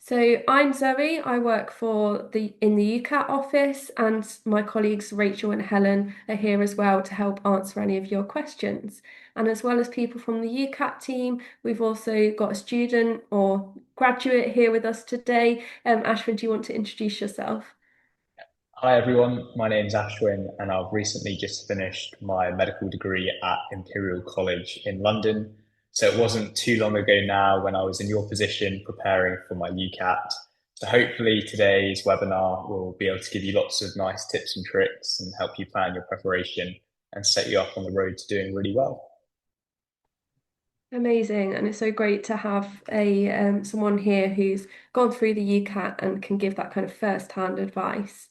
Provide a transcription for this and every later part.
So I'm Zoe. I work in the UCAT office, and my colleagues Rachel and Helen are here as well to help answer any of your questions. And as well as people from the UCAT team, we've also got a student or graduate here with us today. Ashwin, do you want to introduce yourself? Hi everyone, my name's Ashwin and I've recently just finished my medical degree at Imperial College in London. So it wasn't too long ago now when I was in your position preparing for my UCAT. So hopefully today's webinar will be able to give you lots of nice tips and tricks and help you plan your preparation and set you up on the road to doing really well. Amazing, and it's so great to have a someone here who's gone through the UCAT and can give that kind of first-hand advice.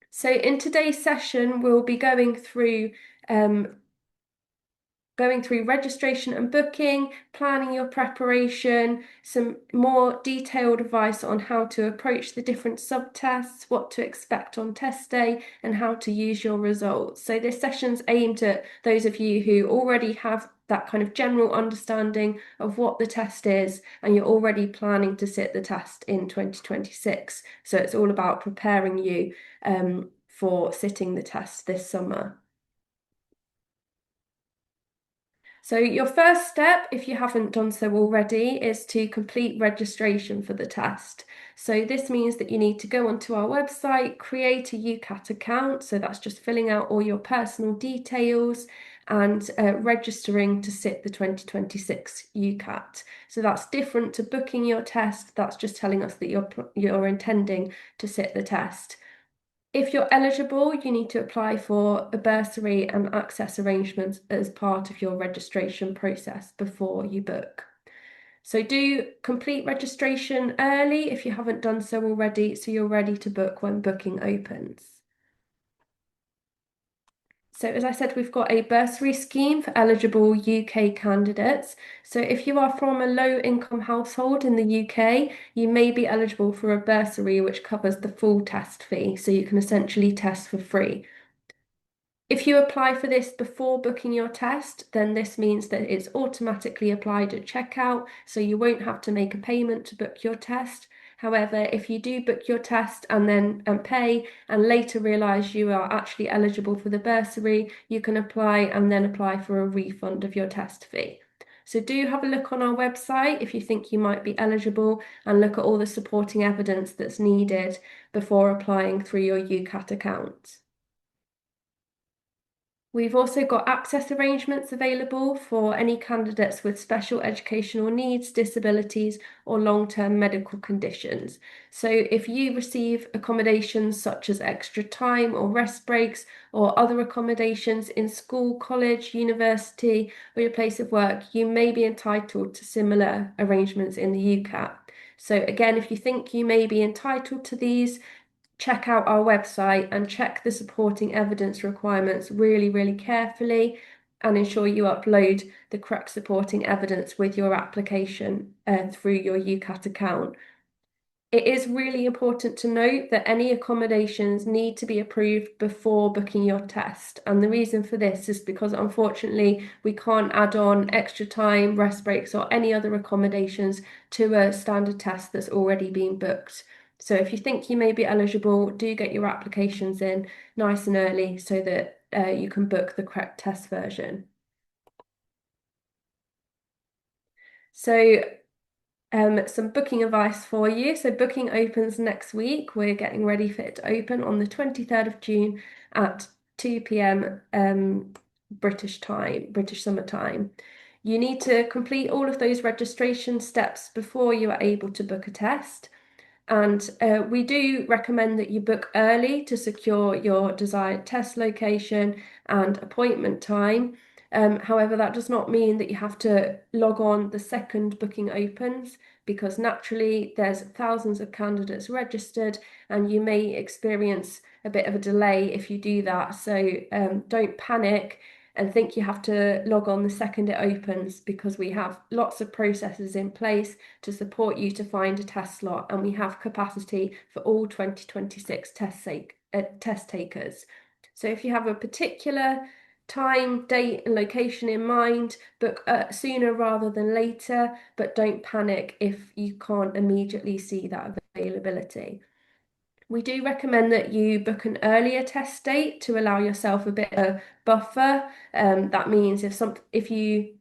So in today's session, we'll be um, going through registration and booking, planning your preparation, some more detailed advice on how to approach the different subtests, what to expect on test day, and how to use your results. So this session's aimed at those of you who already have that kind of general understanding of what the test is, and you're already planning to sit the test in 2026. So it's all about preparing you for sitting the test this summer. So your first step, if you haven't done so already, is to complete registration for the test. So this means that you need to go onto our website, create a UCAT account. So that's just filling out all your personal details and registering to sit the 2026 UCAT. So that's different to booking your test. That's just telling us that you're intending to sit the test. If you're eligible, you need to apply for a bursary and access arrangements as part of your registration process before you book. So do complete registration early if you haven't done so already, so you're ready to book when booking opens. So as I said, we've got a bursary scheme for eligible UK candidates. So if you are from a low income household in the UK, you may be eligible for a bursary which covers the full test fee. So you can essentially test for free. If you apply for this before booking your test, then this means that it's automatically applied at checkout, so you won't have to make a payment to book your test. However, if you do book your test and then pay and later realise you are actually eligible for the bursary, you can apply and then apply for a refund of your test fee. So do have a look on our website if you think you might be eligible and look at all the supporting evidence that's needed before applying through your UCAT account. We've also got access arrangements available for any candidates with special educational needs, disabilities, or long-term medical conditions. So if you receive accommodations such as extra time or rest breaks or other accommodations in school, college, university, or your place of work, you may be entitled to similar arrangements in the UCAT. So again, if you think you may be entitled to these, check out our website and check the supporting evidence requirements really, really carefully and ensure you upload the correct supporting evidence with your application through your UCAT account. It is really important to note that any accommodations need to be approved before booking your test. And the reason for this is because unfortunately we can't add on extra time, rest breaks, or any other accommodations to a standard test that's already been booked. So if you think you may be eligible, do get your applications in nice and early so that you can book the correct test version. So some booking advice for you. So booking opens next week. We're getting ready for it to open on the 23rd of June at 2 p.m. British time, British summer time. You need to complete all of those registration steps before you are able to book a test. And we do recommend that you book early to secure your desired test location and appointment time. However, that does not mean that you have to log on the second booking opens, because naturally there's thousands of candidates registered and you may experience a bit of a delay if you do that. So don't panic and think you have to log on the second it opens, because we have lots of processes in place to support you to find a test slot, and we have capacity for all 2026 test takers. So if you have a particular time, date, and location in mind. Book sooner rather than later, but don't panic if you can't immediately see that availability. We do recommend that you book an earlier test date to allow yourself a bit of buffer. That means if you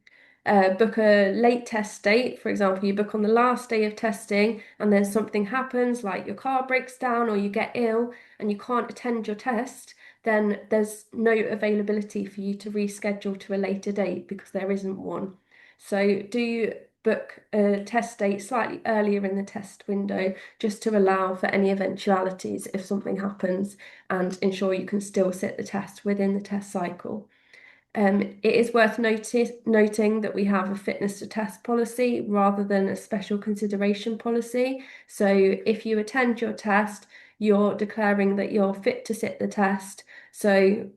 book a late test date, for example, you book on the last day of testing and then something happens, like your car breaks down or you get ill and you can't attend your test, then there's no availability for you to reschedule to a later date because there isn't one. So do book a test date slightly earlier in the test window just to allow for any eventualities if something happens and ensure you can still sit the test within the test cycle. It is worth noting that we have a fitness to test policy rather than a special consideration policy. So if you attend your test, you're declaring that you're fit to sit the test. So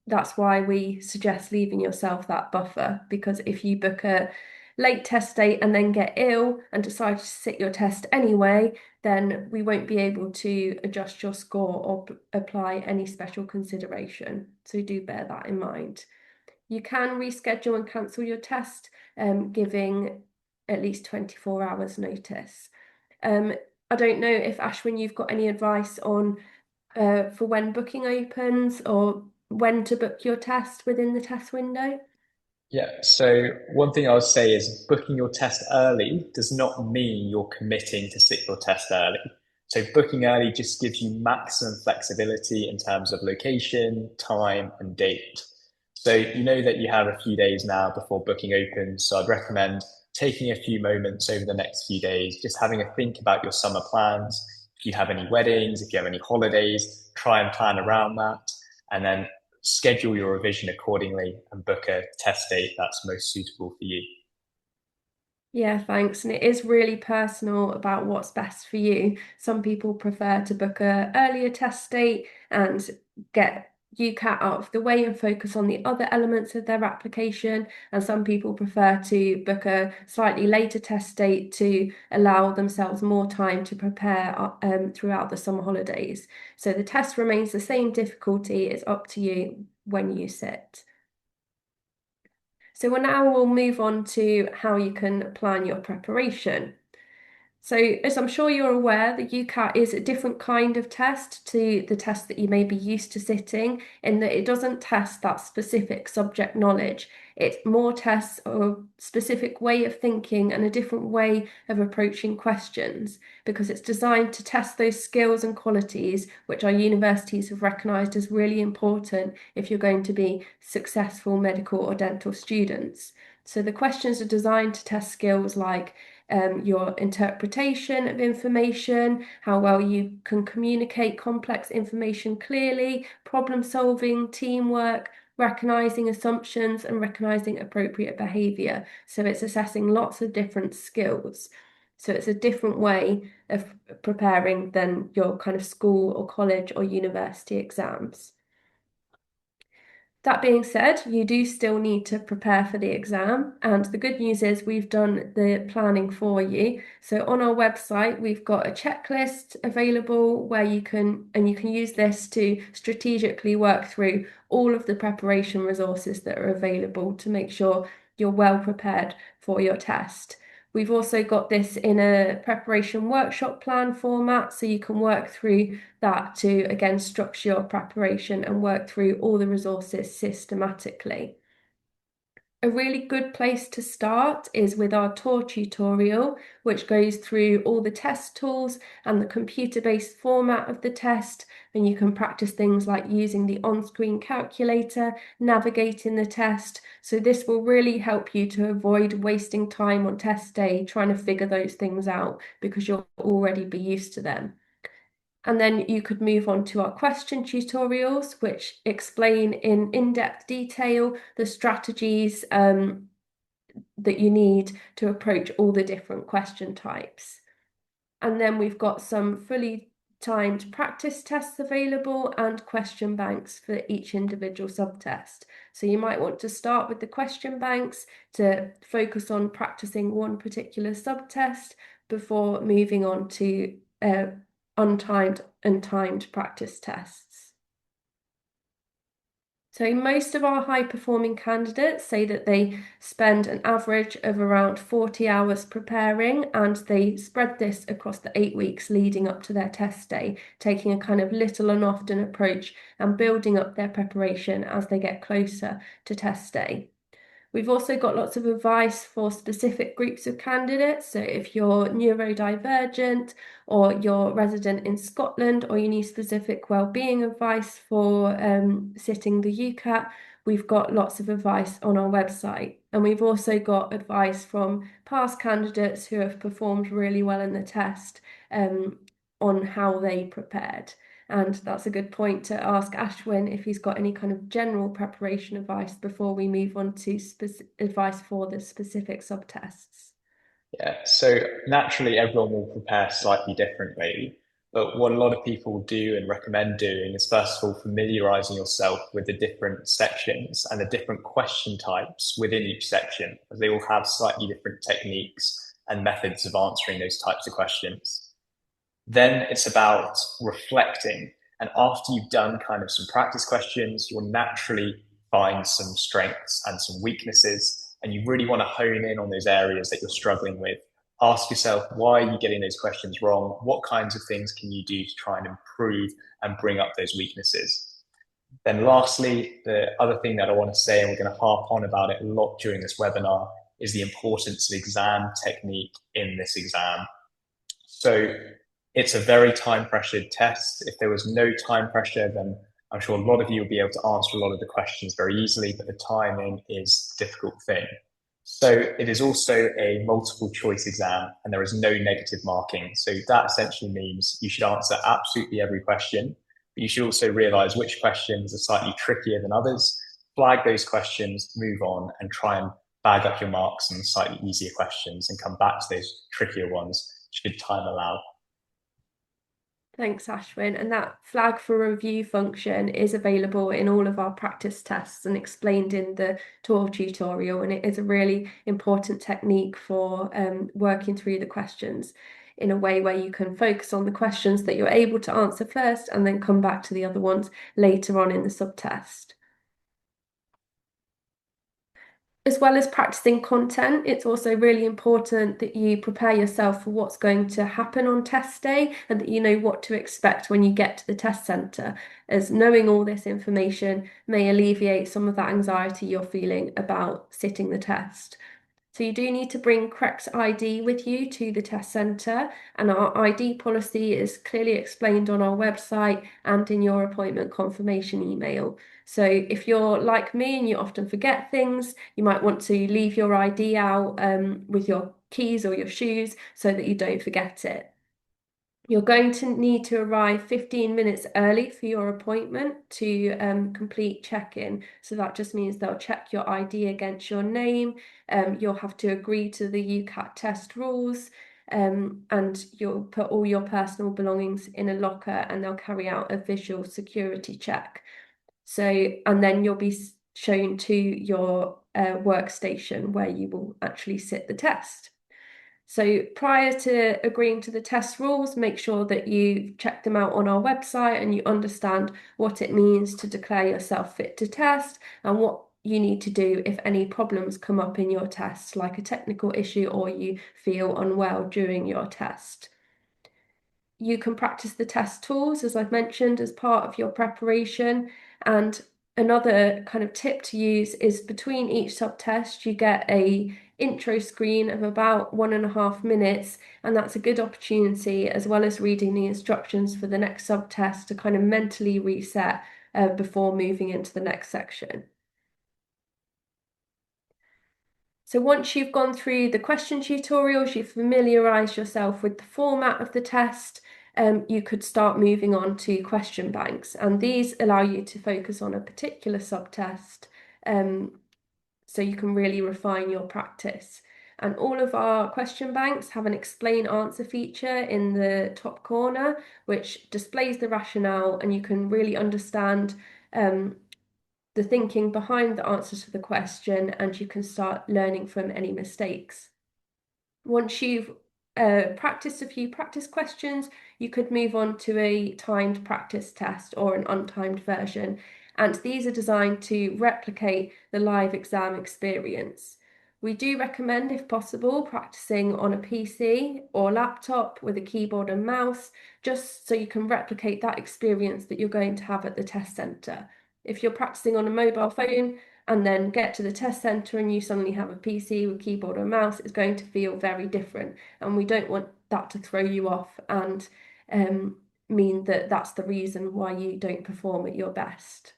that's why we suggest leaving yourself that buffer, because if you book a late test date and then get ill and decide to sit your test anyway, then we won't be able to adjust your score or apply any special consideration. So do bear that in mind. You can reschedule and cancel your test, giving at least 24 hours notice. I don't know if Ashwin, you've got any advice on for when booking opens or when to book your test within the test window? Yeah, so one thing I would say is booking your test early does not mean you're committing to sit your test early. So booking early just gives you maximum flexibility in terms of location, time, and date. So you know that you have a few days now before booking opens. So I'd recommend taking a few moments over the next few days, just having a think about your summer plans. If you have any weddings, if you have any holidays, try and plan around that. And then schedule your revision accordingly and book a test date that's most suitable for you. Yeah, thanks. And it is really personal about what's best for you. Some people prefer to book a earlier test date and get UCAT out of the way and focus on the other elements of their application. And some people prefer to book a slightly later test date to allow themselves more time to prepare throughout the summer holidays. So the test remains the same difficulty. It's up to you when you sit. So now we'll move on to how you can plan your preparation. So, as I'm sure you're aware, the UCAT is a different kind of test to the test that you may be used to sitting, in that it doesn't test that specific subject knowledge. It more tests a specific way of thinking and a different way of approaching questions, because it's designed to test those skills and qualities which our universities have recognised as really important if you're going to be successful medical or dental students. So the questions are designed to test skills like your interpretation of information, how well you can communicate complex information clearly, problem solving, teamwork, recognizing assumptions, and recognizing appropriate behavior. So it's assessing lots of different skills. So it's a different way of preparing than your kind of school or college or university exams. That being said, you do still need to prepare for the exam, and the good news is we've done the planning for you. So on our website, we've got a checklist available where you can use this to strategically work through all of the preparation resources that are available to make sure you're well prepared for your test. We've also got this in a preparation workshop plan format, so you can work through that to again structure your preparation and work through all the resources systematically. A really good place to start is with our tour tutorial, which goes through all the test tools and the computer-based format of the test, and you can practice things like using the on-screen calculator, navigating the test. So this will really help you to avoid wasting time on test day trying to figure those things out because you'll already be used to them. And then you could move on to our question tutorials, which explain in in-depth detail the strategies that you need to approach all the different question types. And then we've got some fully timed practice tests available and question banks for each individual subtest. So you might want to start with the question banks to focus on practicing one particular subtest before moving on to untimed and timed practice tests. So most of our high performing candidates say that they spend an average of around 40 hours preparing, and they spread this across the 8 weeks leading up to their test day, taking a kind of little and often approach and building up their preparation as they get closer to test day. We've also got lots of advice for specific groups of candidates. So if you're neurodivergent or you're resident in Scotland or you need specific wellbeing advice for sitting the UCAT, we've got lots of advice on our website. And we've also got advice from past candidates who have performed really well in the test on how they prepared. And that's a good point to ask Ashwin if he's got any kind of general preparation advice before we move on to advice for the specific subtests. Yeah, so naturally everyone will prepare slightly differently, but what a lot of people do and recommend doing is first of all familiarizing yourself with the different sections and the different question types within each section, as they all have slightly different techniques and methods of answering those types of questions. Then it's about reflecting. And after you've done kind of some practice questions, you'll naturally find some strengths and some weaknesses. And you really want to hone in on those areas that you're struggling with. Ask yourself, why are you getting those questions wrong? What kinds of things can you do to try and improve and bring up those weaknesses? Then lastly, the other thing that I want to say, and we're going to harp on about it a lot during this webinar, is the importance of exam technique in this exam. So it's a very time pressured test. If there was no time pressure, then I'm sure a lot of you will be able to answer a lot of the questions very easily, but the timing is a difficult thing. So it is also a multiple choice exam and there is no negative marking. So that essentially means you should answer absolutely every question, but you should also realize which questions are slightly trickier than others, flag those questions, move on, and try and bag up your marks on slightly easier questions and come back to those trickier ones should time allow. Thanks, Ashwin. And that flag for review function is available in all of our practice tests and explained in the tour tutorial. And it is a really important technique for working through the questions in a way where you can focus on the questions that you're able to answer first and then come back to the other ones later on in the subtest. As well as practicing content, it's also really important that you prepare yourself for what's going to happen on test day and that you know what to expect when you get to the test centre, as knowing all this information may alleviate some of that anxiety you're feeling about sitting the test. So you do need to bring correct ID with you to the test centre, and our ID policy is clearly explained on our website and in your appointment confirmation email. So if you're like me and you often forget things, you might want to leave your ID out with your keys or your shoes so that you don't forget it. You're going to need to arrive 15 minutes early for your appointment to complete check-in. So that just means they'll check your ID against your name. You'll have to agree to the UCAT test rules, and you'll put all your personal belongings in a locker and they'll carry out a visual security check. So, and then you'll be shown to your workstation where you will actually sit the test. So prior to agreeing to the test rules, make sure that you check them out on our website and you understand what it means to declare yourself fit to test and what you need to do if any problems come up in your test, like a technical issue or you feel unwell during your test. You can practice the test tools, as I've mentioned, as part of your preparation. And another kind of tip to use is between each subtest, you get a intro screen of about 1.5 minutes, and that's a good opportunity, as well as reading the instructions for the next subtest, to kind of mentally reset before moving into the next section. So once you've gone through the question tutorials, you've familiarised yourself with the format of the test, you could start moving on to question banks. And these allow you to focus on a particular subtest, so you can really refine your practice. And all of our question banks have an explain answer feature in the top corner, which displays the rationale, and you can really understand the thinking behind the answer to the question, and you can start learning from any mistakes. Once you've practiced a few practice questions, you could move on to a timed practice test or an untimed version. and these are designed to replicate the live exam experience. We do recommend, if possible, practicing on a PC or laptop with a keyboard and mouse, just so you can replicate that experience that you're going to have at the test centre. If you're practicing on a mobile phone and then get to the test centre and you suddenly have a PC with keyboard and mouse, it's going to feel very different. And we don't want that to throw you off and mean that that's the reason why you don't perform at your best.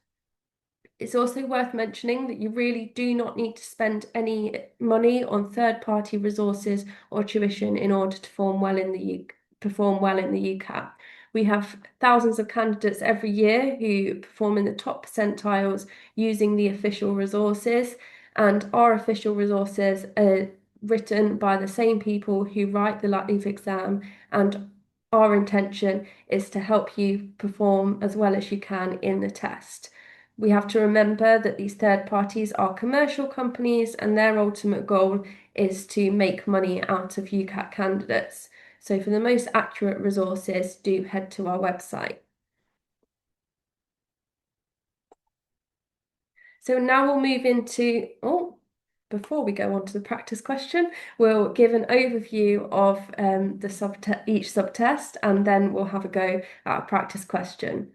It's also worth mentioning that you really do not need to spend any money on third-party resources or tuition in order to perform well in the UCAT. We have thousands of candidates every year who perform in the top percentiles using the official resources, and our official resources are written by the same people who write the live exam, and our intention is to help you perform as well as you can in the test. We have to remember that these third parties are commercial companies and their ultimate goal is to make money out of UCAT candidates. So for the most accurate resources, do head to our website. So now we'll move into, before we go on to the practice question, we'll give an overview of each subtest, and then we'll have a go at a practice question.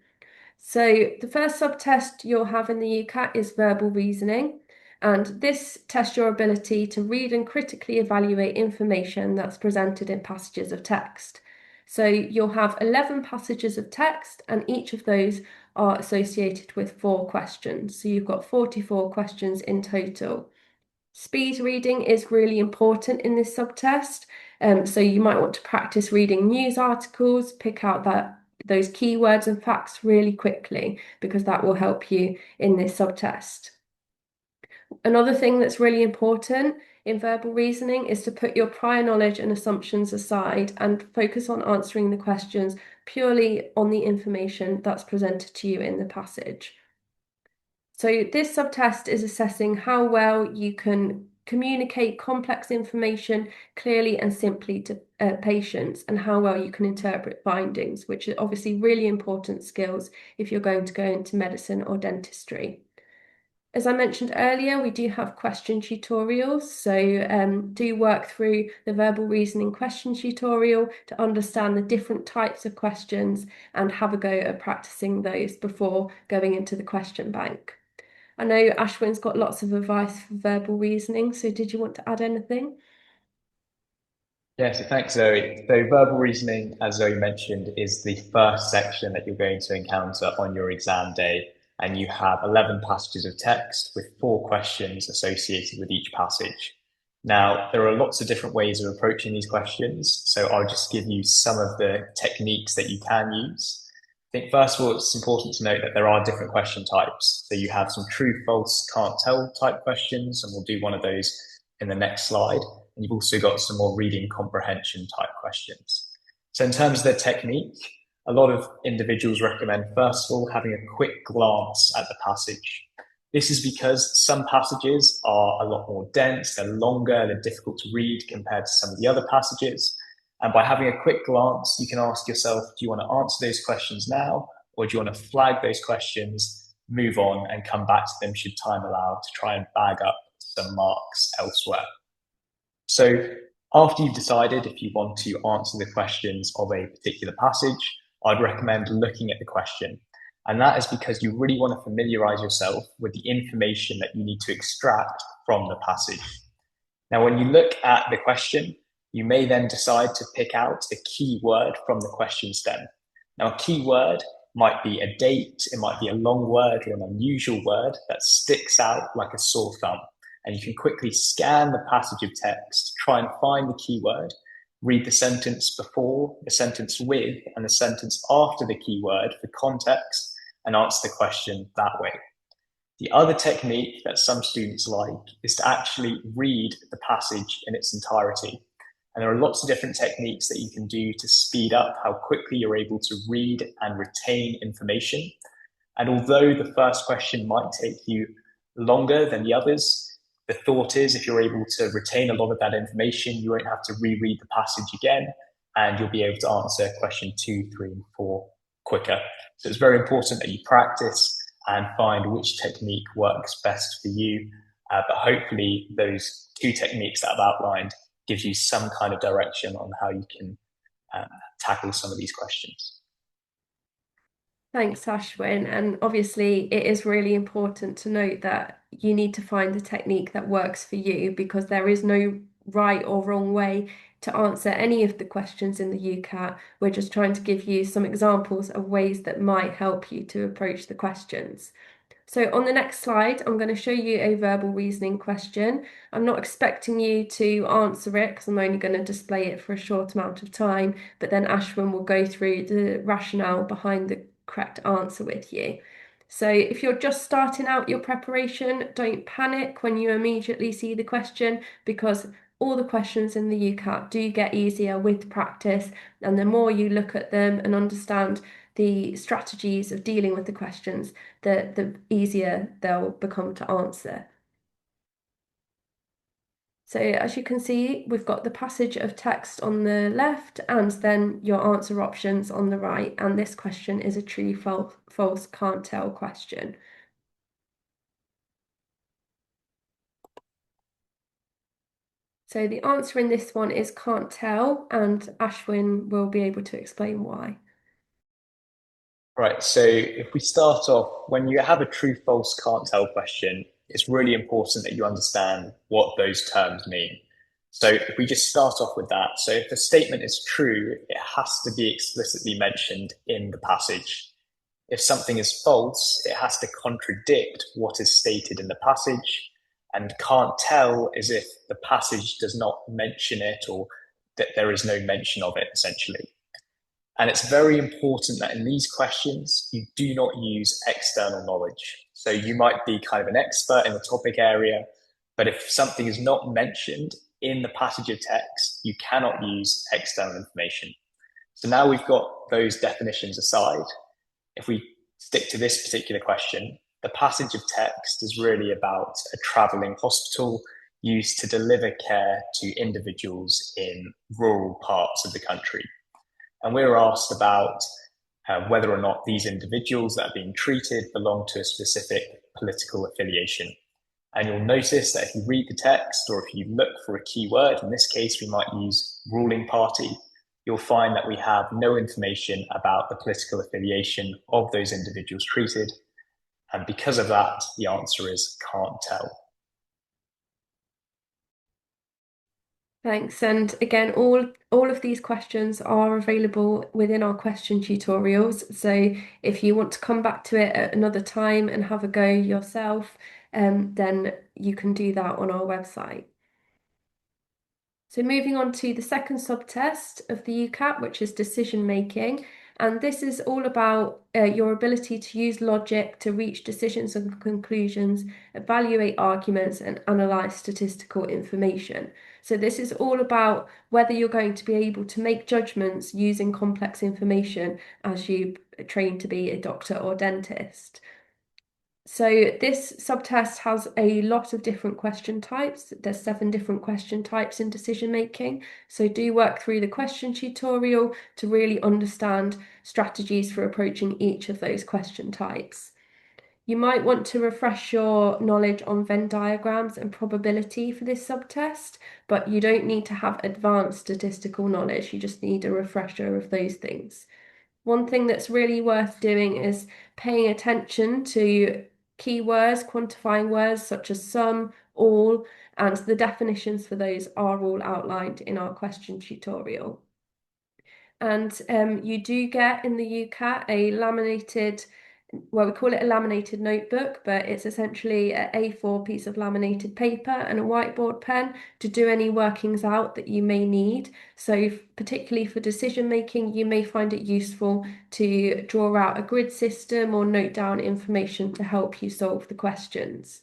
So the first subtest you'll have in the UCAT is verbal reasoning, and this tests your ability to read and critically evaluate information that's presented in passages of text. So you'll have 11 passages of text, and each of those are associated with 4 questions. So you've got 44 questions in total. Speed reading is really important in this subtest. So you might want to practice reading news articles, pick out those keywords and facts really quickly, because that will help you in this subtest. Another thing that's really important in verbal reasoning is to put your prior knowledge and assumptions aside and focus on answering the questions purely on the information that's presented to you in the passage. So this subtest is assessing how well you can communicate complex information clearly and simply to patients, and how well you can interpret findings, which are obviously really important skills if you're going to go into medicine or dentistry. As I mentioned earlier, we do have question tutorials, so do work through the verbal reasoning question tutorial to understand the different types of questions and have a go at practicing those before going into the question bank. I know Ashwin's got lots of advice for verbal reasoning, so did you want to add anything? Yeah, so thanks, Zoe. So verbal reasoning, as Zoe mentioned, is the first section that you're going to encounter on your exam day. And you have 11 passages of text with 4 questions associated with each passage. Now, there are lots of different ways of approaching these questions. So I'll just give you some of the techniques that you can use. I think first of all, it's important to note that there are different question types. So you have some true, false, can't tell type questions, and we'll do one of those in the next slide. And you've also got some more reading comprehension type questions. So in terms of the technique, a lot of individuals recommend, first of all, having a quick glance at the passage. This is because some passages are a lot more dense, they're longer, they're difficult to read compared to some of the other passages. And by having a quick glance, you can ask yourself, do you want to answer those questions now, or do you want to flag those questions, move on, and come back to them should time allow to try and bag up some marks elsewhere? So after you've decided if you want to answer the questions of a particular passage, I'd recommend looking at the question. And that is because you really want to familiarize yourself with the information that you need to extract from the passage. Now, when you look at the question, you may then decide to pick out a key word from the question stem. Now, a key word might be a date, it might be a long word or an unusual word that sticks out like a sore thumb. And you can quickly scan the passage of text, try and find the keyword, read the sentence before, the sentence with, and the sentence after the keyword for context, and answer the question that way. The other technique that some students like is to actually read the passage in its entirety. And there are lots of different techniques that you can do to speed up how quickly you're able to read and retain information. And although the first question might take you longer than the others, the thought is if you're able to retain a lot of that information, you won't have to reread the passage again, and you'll be able to answer question 2, 3, and 4 quicker. So it's very important that you practice and find which technique works best for you. But hopefully, those two techniques that I've outlined gives you some kind of direction on how you can um, tackle some of these questions. Thanks, Ashwin. And obviously, it is really important to note that you need to find the technique that works for you because there is no right or wrong way to answer any of the questions in the UCAT. We're just trying to give you some examples of ways that might help you to approach the questions. So on the next slide, I'm going to show you a verbal reasoning question. I'm not expecting you to answer it because I'm only going to display it for a short amount of time, but then Ashwin will go through the rationale behind the correct answer with you. So if you're just starting out your preparation, don't panic when you immediately see the question because all the questions in the UCAT do get easier with practice, and the more you look at them and understand the strategies of dealing with the questions, the easier they'll become to answer. So as you can see, we've got the passage of text on the left and then your answer options on the right. And this question is a true, false, can't tell question. So the answer in this one is can't tell, and Ashwin will be able to explain why. Right, so if we start off, when you have a true, false, can't tell question, it's really important that you understand what those terms mean. So if we just start off with that, so if a statement is true, it has to be explicitly mentioned in the passage. If something is false, it has to contradict what is stated in the passage, and can't tell is if the passage does not mention it or that there is no mention of it, essentially. And it's very important that in these questions, you do not use external knowledge. So you might be kind of an expert in the topic area, but if something is not mentioned in the passage of text, you cannot use external information. So now we've got those definitions aside. If we stick to this particular question, the passage of text is really about a traveling hospital used to deliver care to individuals in rural parts of the country. And we were asked about whether or not these individuals that are being treated belong to a specific political affiliation. And you'll notice that if you read the text or if you look for a key word, in this case, we might use ruling party, you'll find that we have no information about the political affiliation of those individuals treated. And because of that, the answer is can't tell. Thanks. And again, all of these questions are available within our question tutorials. So if you want to come back to it at another time and have a go yourself, then you can do that on our website. So moving on to the second subtest of the UCAT, which is decision making. And this is all about your ability to use logic to reach decisions and conclusions, evaluate arguments, and analyze statistical information. So this is all about whether you're going to be able to make judgments using complex information as you train to be a doctor or dentist. So this subtest has a lot of different question types. There's 7 different question types in decision making. So do work through the question tutorial to really understand strategies for approaching each of those question types. You might want to refresh your knowledge on Venn diagrams and probability for this subtest, but you don't need to have advanced statistical knowledge. You just need a refresher of those things. One thing that's really worth doing is paying attention to keywords, quantifying words such as some, all, and the definitions for those are all outlined in our question tutorial. And you do get in the UCAT a laminated, well, we call it a laminated notebook, but it's essentially an A4 piece of laminated paper and a whiteboard pen to do any workings out that you may need. So particularly for decision making, you may find it useful to draw out a grid system or note down information to help you solve the questions.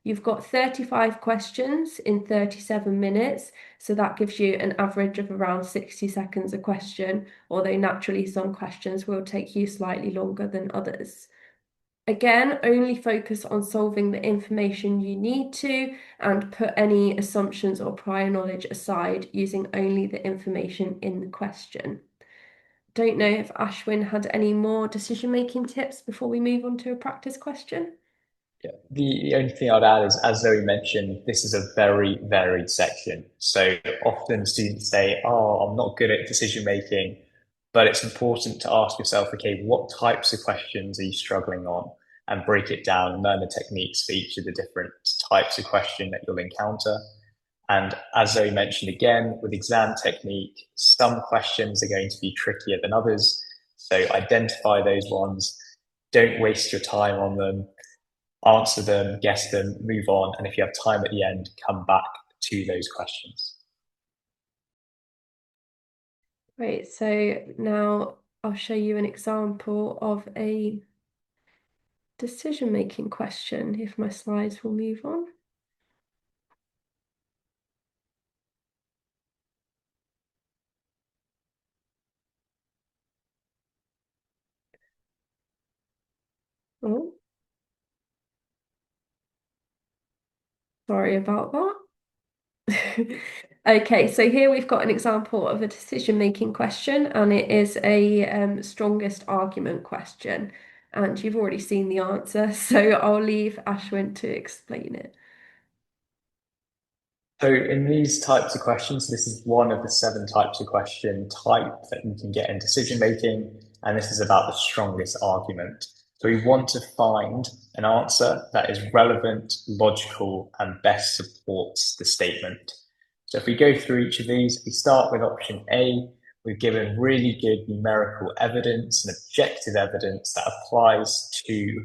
You've got 35 questions in 37 minutes, so that gives you an average of around 60 seconds a question, although naturally some questions will take you slightly longer than others. Again, only focus on solving the information you need to and put any assumptions or prior knowledge aside using only the information in the question. don't know if Ashwin had any more decision-making tips before we move on to a practice question. Yeah. The only thing I'd add is, as Zoe mentioned, this is a very varied section. So often students say, oh, I'm not good at decision making, but it's important to ask yourself, okay, what types of questions are you struggling on? And break it down and learn the techniques for each of the different types of question that you'll encounter. And as Zoe mentioned again, with exam technique, some questions are going to be trickier than others. So identify those ones. Don't waste your time on them, answer them, guess them, move on. And if you have time at the end, come back to those questions. Great, so now I'll show you an example of a decision-making question, if my slides will move on. Oh, sorry about that. Okay, so here we've got an example of a decision-making question, and it is a strongest argument question. And you've already seen the answer, so I'll leave Ashwin to explain it. So in these types of questions, this is one of the 7 types of question type that you can get in decision making, and this is about the strongest argument. So we want to find an answer that is relevant, logical, and best supports the statement. So if we go through each of these, we start with option A. We've given really good numerical evidence and objective evidence that applies to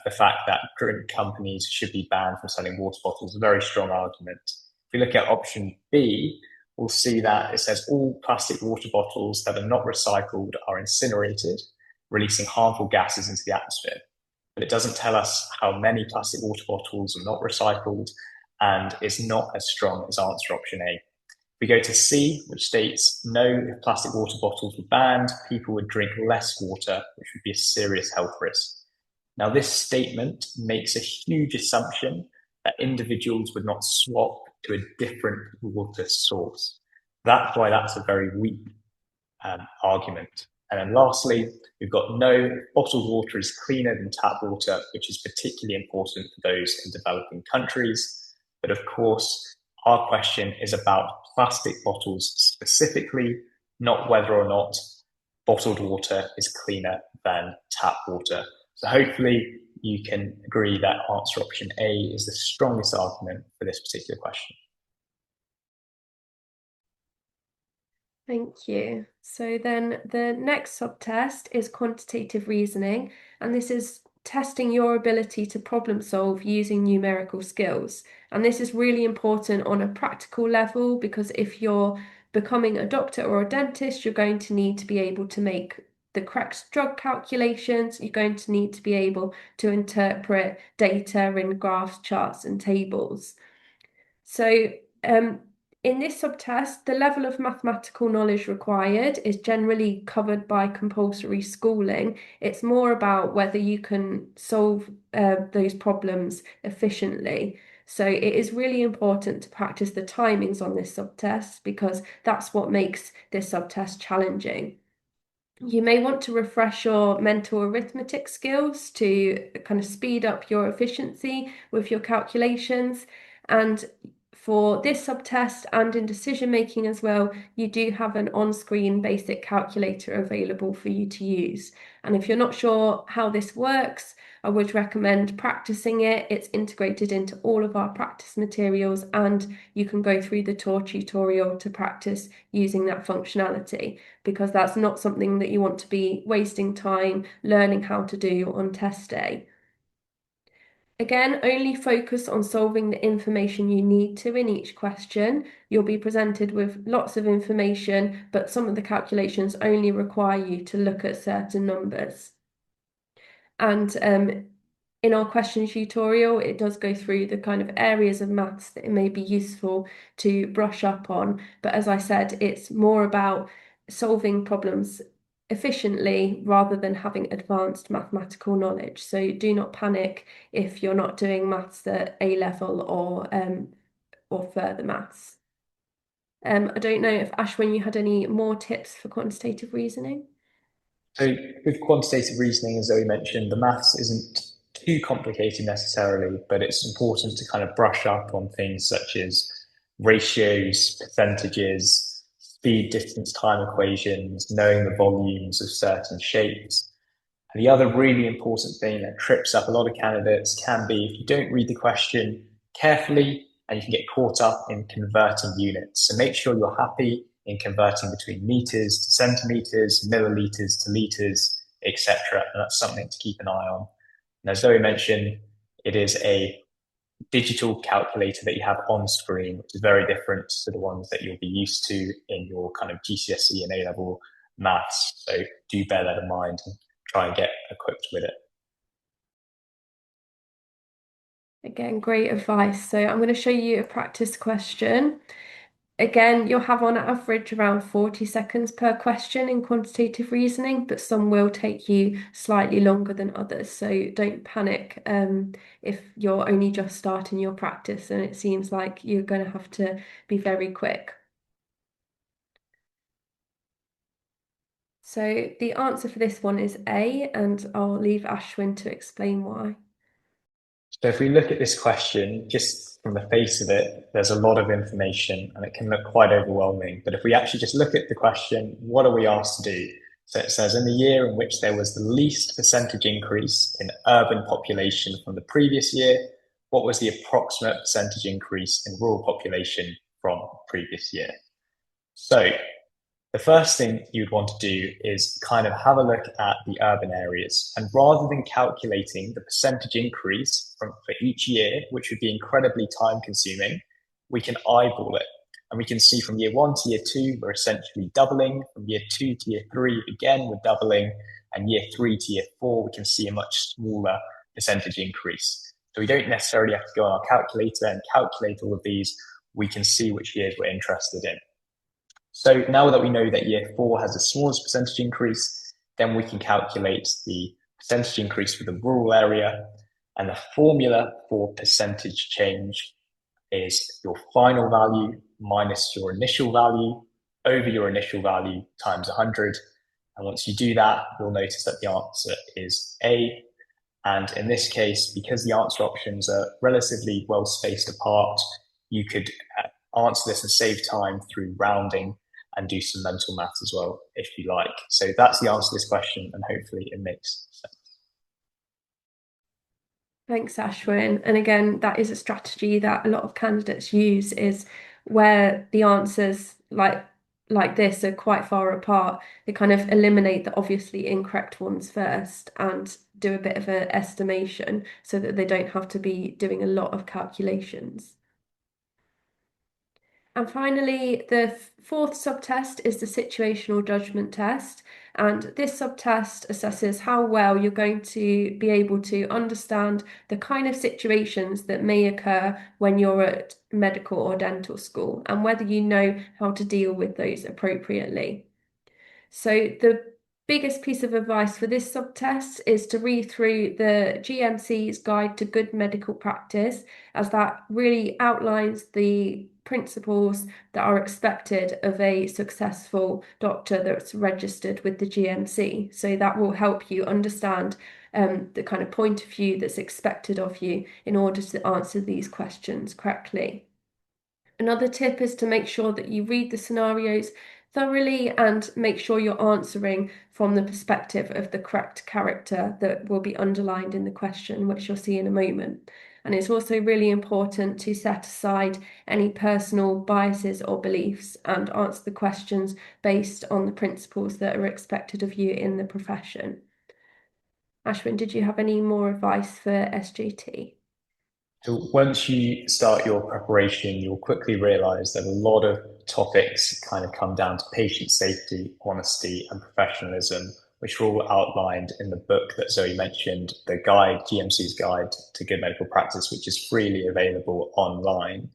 the fact that drink companies should be banned from selling water bottles, a very strong argument. If we look at option B, we'll see that it says all plastic water bottles that are not recycled are incinerated, releasing harmful gases into the atmosphere. But it doesn't tell us how many plastic water bottles are not recycled, and is not as strong as answer option A. We go to C, which states no, if plastic water bottles were banned, people would drink less water, which would be a serious health risk. Now, this statement makes a huge assumption that individuals would not swap to a different water source. That's why that's a very weak argument. And then lastly, we've got no, bottled water is cleaner than tap water, which is particularly important for those in developing countries. But of course, our question is about plastic bottles specifically, not whether or not bottled water is cleaner than tap water. So hopefully you can agree that answer option A is the strongest argument for this particular question. Thank you. So then the next subtest is quantitative reasoning, and this is testing your ability to problem solve using numerical skills. And this is really important on a practical level because if you're becoming a doctor or a dentist, you're going to need to be able to make the correct drug calculations. You're going to need to be able to interpret data in graphs, charts, and tables. So in this subtest, the level of mathematical knowledge required is generally covered by compulsory schooling. It's more about whether you can solve those problems efficiently. So it is really important to practice the timings on this subtest because that's what makes this subtest challenging. You may want to refresh your mental arithmetic skills to kind of speed up your efficiency with your calculations. And for this subtest and in decision making as well, you do have an on-screen basic calculator available for you to use. And if you're not sure how this works, I would recommend practicing it. It's integrated into all of our practice materials, and you can go through the tour tutorial to practice using that functionality, because that's not something that you want to be wasting time learning how to do on test day. Again, only focus on solving the information you need to in each question. You'll be presented with lots of information, but some of the calculations only require you to look at certain numbers. And in our questions tutorial, it does go through the kind of areas of maths that it may be useful to brush up on. But as I said, it's more about solving problems efficiently rather than having advanced mathematical knowledge. So do not panic if you're not doing maths at A level or further maths. I don't know if Ashwin, you had any more tips for quantitative reasoning? So with quantitative reasoning, as Zoe mentioned, the maths isn't too complicated necessarily, but it's important to kind of brush up on things such as ratios, percentages, speed, distance, time equations, knowing the volumes of certain shapes. And the other really important thing that trips up a lot of candidates can be if you don't read the question carefully and you can get caught up in converting units. So make sure you're happy in converting between meters to centimeters, milliliters to liters, etc. And that's something to keep an eye on. And as Zoe mentioned, it is a digital calculator that you have on screen, which is very different to the ones that you'll be used to in your kind of GCSE and A level maths. So do bear that in mind and try and get equipped with it. Again, great advice. So I'm going to show you a practice question. Again, you'll have on average around 40 seconds per question in quantitative reasoning, but some will take you slightly longer than others. So don't panic if you're only just starting your practice and it seems like you're going to have to be very quick. So the answer for this one is A, and I'll leave Ashwin to explain why. So if we look at this question, just from the face of it, there's a lot of information and it can look quite overwhelming. But if we actually just look at the question, what are we asked to do? So it says in the year in which there was the least percentage increase in urban population from the previous year, what was the approximate percentage increase in rural population from the previous year? So the first thing you'd want to do is kind of have a look at the urban areas. And rather than calculating the percentage increase for each year, which would be incredibly time consuming, we can eyeball it. And we can see from year one to year two, we're essentially doubling. From year two to year three, again, we're doubling. And year three to year four, we can see a much smaller percentage increase. So we don't necessarily have to go on our calculator and calculate all of these. We can see which years we're interested in. So now that we know that year four has the smallest percentage increase, then we can calculate the percentage increase for the rural area. And the formula for percentage change is your final value minus your initial value over your initial value times 100. And once you do that, you'll notice that the answer is A. And in this case, because the answer options are relatively well spaced apart, you could answer this and save time through rounding and do some mental math as well, if you like. So that's the answer to this question, and hopefully it makes sense. Thanks, Ashwin. And again, that is a strategy that a lot of candidates use is where the answers like this are quite far apart. They kind of eliminate the obviously incorrect ones first and do a bit of an estimation so that they don't have to be doing a lot of calculations. And finally, the fourth subtest is the situational judgment test. And this subtest assesses how well you're going to be able to understand the kind of situations that may occur when you're at medical or dental school and whether you know how to deal with those appropriately. So the biggest piece of advice for this subtest is to read through the GMC's Guide to Good Medical Practice, as that really outlines the principles that are expected of a successful doctor that's registered with the GMC. So that will help you understand the kind of point of view that's expected of you in order to answer these questions correctly. Another tip is to make sure that you read the scenarios thoroughly and make sure you're answering from the perspective of the correct character that will be underlined in the question, which you'll see in a moment. And it's also really important to set aside any personal biases or beliefs and answer the questions based on the principles that are expected of you in the profession. Ashwin, did you have any more advice for SJT? So once you start your preparation, you'll quickly realize that a lot of topics kind of come down to patient safety, honesty, and professionalism, which are all outlined in the book that Zoe mentioned, the guide, GMC's Guide to Good Medical Practice, which is freely available online.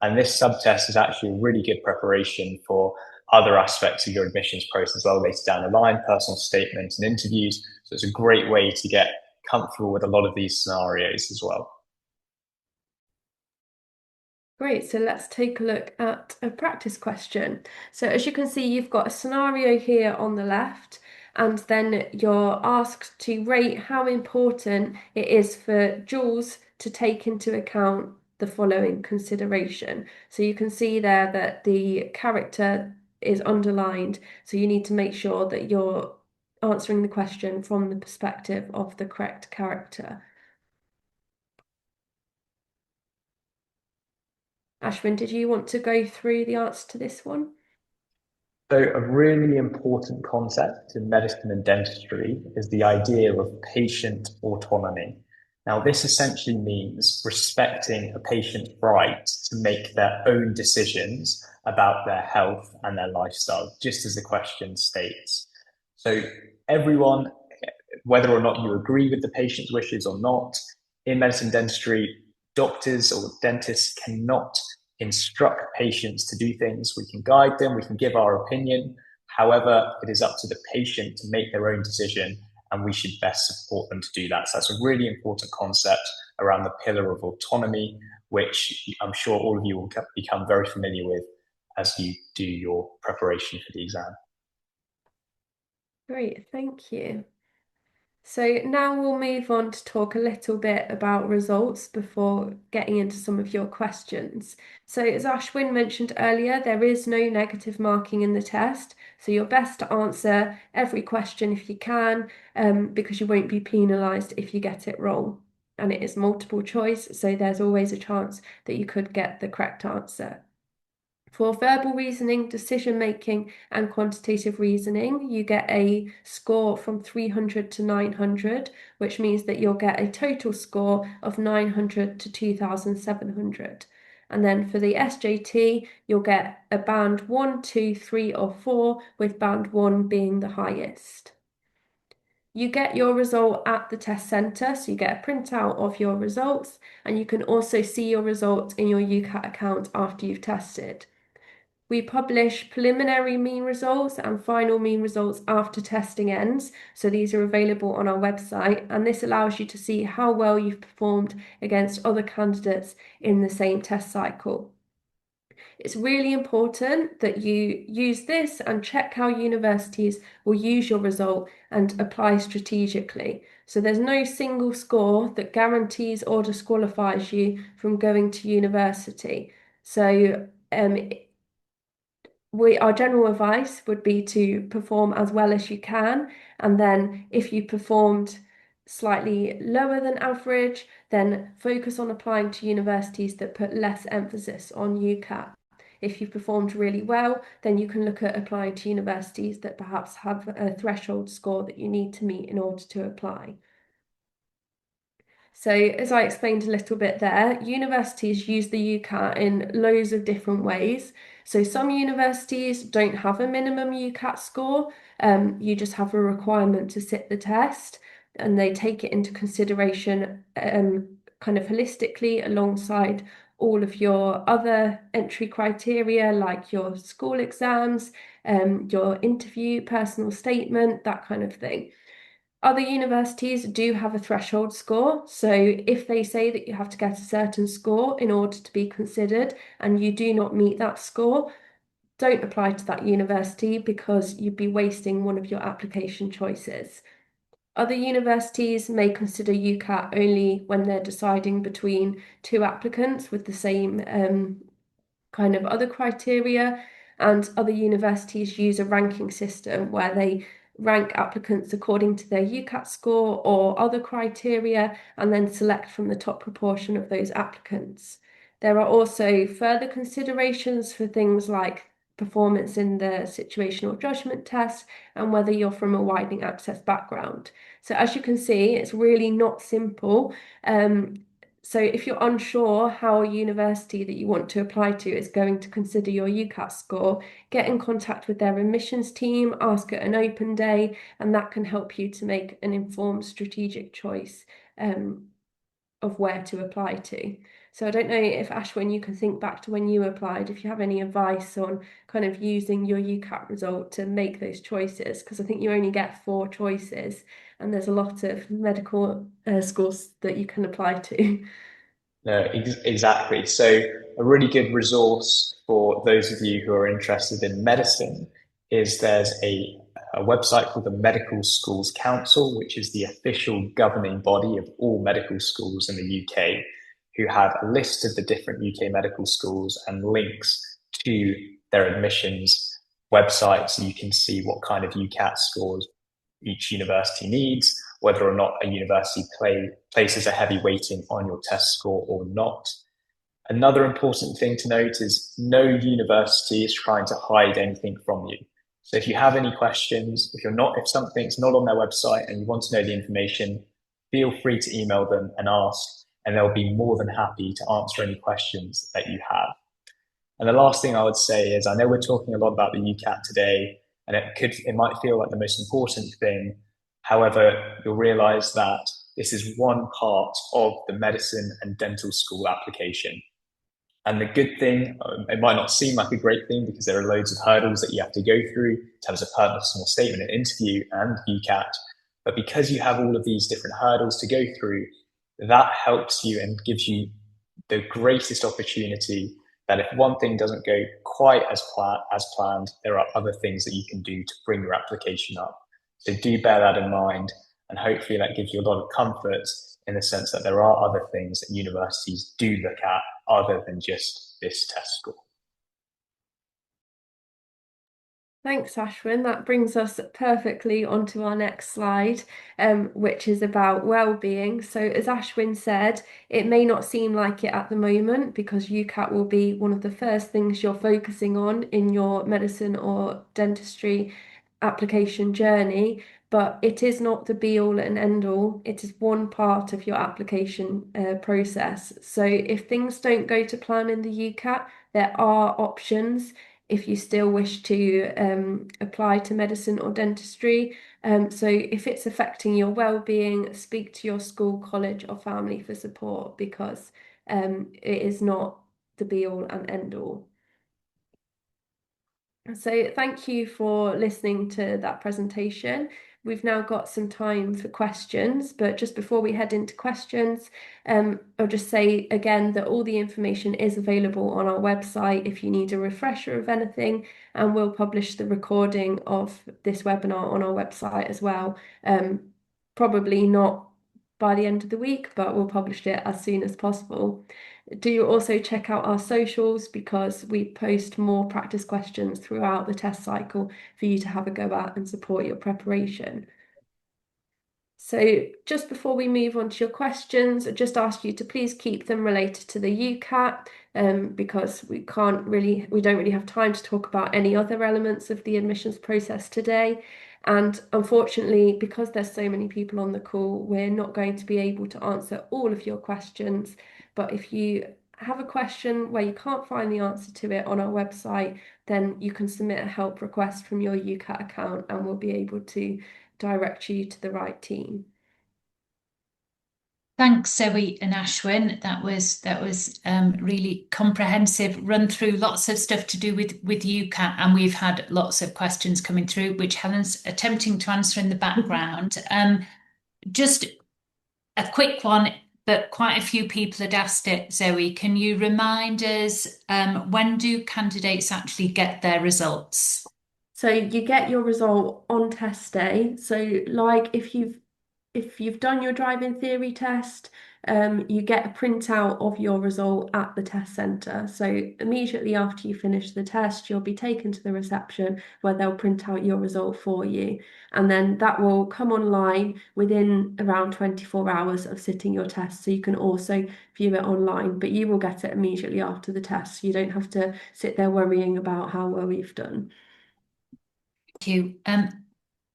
And this subtest is actually a really good preparation for other aspects of your admissions process as well later down the line, personal statements and interviews. So it's a great way to get comfortable with a lot of these scenarios as well. Great, so let's take a look at a practice question. So as you can see, you've got a scenario here on the left, and then you're asked to rate how important it is for Jules to take into account the following consideration. So you can see there that the character is underlined, so you need to make sure that you're answering the question from the perspective of the correct character. Ashwin, did you want to go through the answer to this one? So, a really important concept in medicine and dentistry is the idea of patient autonomy. Now, this essentially means respecting a patient's right to make their own decisions about their health and their lifestyle, just as the question states. So, everyone, whether or not you agree with the patient's wishes or not, in medicine dentistry, doctors or dentists cannot instruct patients to do things. We can guide them, we can give our opinion. However, it is up to the patient to make their own decision, and we should best support them to do that. So that's a really important concept around the pillar of autonomy, which I'm sure all of you will become very familiar with as you do your preparation for the exam. Great, thank you. So now we'll move on to talk a little bit about results before getting into some of your questions. So as Ashwin mentioned earlier, there is no negative marking in the test. So you're best to answer every question if you can, because you won't be penalised if you get it wrong. And it is multiple choice, so there's always a chance that you could get the correct answer. For verbal reasoning, decision making, and quantitative reasoning, you get a score from 300 to 900, which means that you'll get a total score of 900 to 2,700. And then for the SJT, you'll get a band 1, 2, 3, or 4, with band 1 being the highest. You get your result at the test centre, so you get a printout of your results, and you can also see your results in your UCAT account after you've tested. We publish preliminary mean results and final mean results after testing ends. So these are available on our website, and this allows you to see how well you've performed against other candidates in the same test cycle. It's really important that you use this and check how universities will use your result and apply strategically. So there's no single score that guarantees or disqualifies you from going to university. So our general advice would be to perform as well as you can, and then if you performed slightly lower than average, then focus on applying to universities that put less emphasis on UCAT. If you performed really well, then you can look at applying to universities that perhaps have a threshold score that you need to meet in order to apply. So, as I explained a little bit there, universities use the UCAT in loads of different ways. So, some universities don't have a minimum UCAT score, you just have a requirement to sit the test, and they take it into consideration kind of holistically alongside all of your other entry criteria, like your school exams, your interview, personal statement, that kind of thing. Other universities do have a threshold score. So if they say that you have to get a certain score in order to be considered and you do not meet that score, don't apply to that university because you'd be wasting one of your application choices. Other universities may consider UCAT only when they're deciding between two applicants with the same kind of other criteria, and other universities use a ranking system where they rank applicants according to their UCAT score or other criteria and then select from the top proportion of those applicants. There are also further considerations for things like performance in the situational judgment test and whether you're from a widening access background. So as you can see, it's really not simple. So if you're unsure how a university that you want to apply to is going to consider your UCAT score, get in contact with their admissions team, ask at an open day, and that can help you to make an informed strategic choice of where to apply to. So I don't know if Ashwin, you can think back to when you applied, if you have any advice on kind of using your UCAT result to make those choices, because I think you only get 4 choices and there's a lot of medical schools that you can apply to. No, exactly. So a really good resource for those of you who are interested in medicine is there's a website called the Medical Schools Council, which is the official governing body of all medical schools in the UK, who have a list of the different UK medical schools and links to their admissions website so you can see what kind of UCAT scores each university needs, whether or not a university places a heavy weighting on your test score or not. Another important thing to note is no university is trying to hide anything from you. So if you have any questions, if something's not on their website and you want to know the information, feel free to email them and ask, and they'll be more than happy to answer any questions that you have. And the last thing I would say is I know we're talking a lot about the UCAT today, and it might feel like the most important thing. However, you'll realize that this is one part of the medicine and dental school application. And the good thing, it might not seem like a great thing because there are loads of hurdles that you have to go through in terms of personal statement and interview and UCAT. But because you have all of these different hurdles to go through, that helps you and gives you the greatest opportunity that if one thing doesn't go quite as planned, there are other things that you can do to bring your application up. So do bear that in mind, and hopefully that gives you a lot of comfort in the sense that there are other things that universities do look at other than just this test score. Thanks, Ashwin. That brings us perfectly onto our next slide, which is about well-being. So, as Ashwin said, it may not seem like it at the moment because UCAT will be one of the first things you're focusing on in your medicine or dentistry application journey, but it is not the be all and end all. It is one part of your application process. So, if things don't go to plan in the UCAT, there are options if you still wish to apply to medicine or dentistry. So if it's affecting your well-being, speak to your school, college, or family for support because it is not the be-all and end-all. So thank you for listening to that presentation. We've now got some time for questions, but just before we head into questions, I'll just say again that all the information is available on our website if you need a refresher of anything, and we'll publish the recording of this webinar on our website as well. Probably not by the end of the week, but we'll publish it as soon as possible. Do also check out our socials because we post more practice questions throughout the test cycle for you to have a go at and support your preparation. So just before we move on to your questions, I just ask you to please keep them related to the UCAT because we don't really have time to talk about any other elements of the admissions process today. And unfortunately, because there's so many people on the call, we're not going to be able to answer all of your questions. But if you have a question where you can't find the answer to it on our website, then you can submit a help request from your UCAT account and we'll be able to direct you to the right team. Thanks, Zoe and Ashwin. That was really comprehensive run through, lots of stuff to do with UCAT, and we've had lots of questions coming through, which Helen's attempting to answer in the background. Just a quick one, but quite a few people had asked it. Zoe, can you remind us when do candidates actually get their results? So you get your result on test day. So like if you've done your driving theory test, you get a printout of your result at the test centre. So immediately after you finish the test, you'll be taken to the reception where they'll print out your result for you. And then that will come online within around 24 hours of sitting your test. So you can also view it online, but you will get it immediately after the test. So you don't have to sit there worrying about how well you've done. Thank you.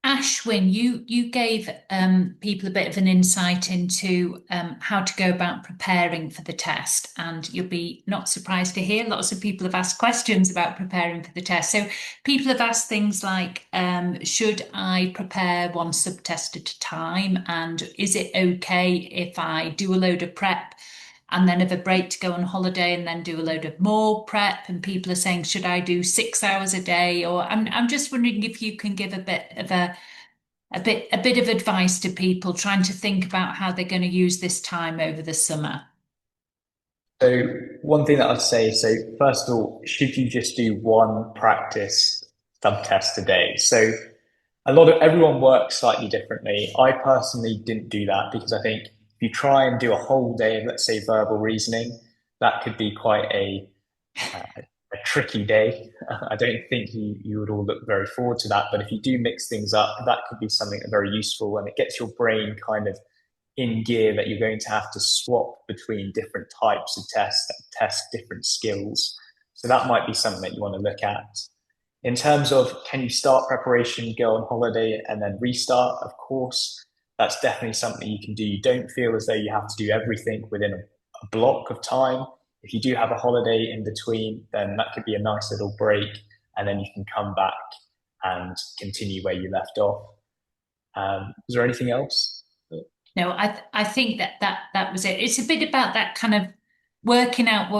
Ashwin, you gave people a bit of an insight into how to go about preparing for the test, and you'll be not surprised to hear lots of people have asked questions about preparing for the test. So people have asked things like, should I prepare one subtest at a time? And is it okay if I do a load of prep and then have a break to go on holiday and then do a load of more prep? And people are saying, should I do 6 hours a day? Or I'm just wondering if you can give a bit of a bit of advice to people trying to think about how they're going to use this time over the summer. So one thing that I'd say, so first of all, should you just do one practice subtest a day? So everyone works slightly differently. I personally didn't do that because I think if you try and do a whole day of, let's say, verbal reasoning, that could be quite uh, a tricky day. I don't think you would all look very forward to that. But if you do mix things up, that could be something very useful, and it gets your brain kind of in gear that you're going to have to swap between different types of tests that test different skills. So that might be something that you want to look at. In terms of can you start preparation, go on holiday, and then restart? Of course, that's definitely something you can do. You don't feel as though you have to do everything within a block of time. If you do have a holiday in between, then that could be a nice little break, and then you can come back and continue where you left off. Is there anything else? No, I think that was it. It's a bit about that kind of working out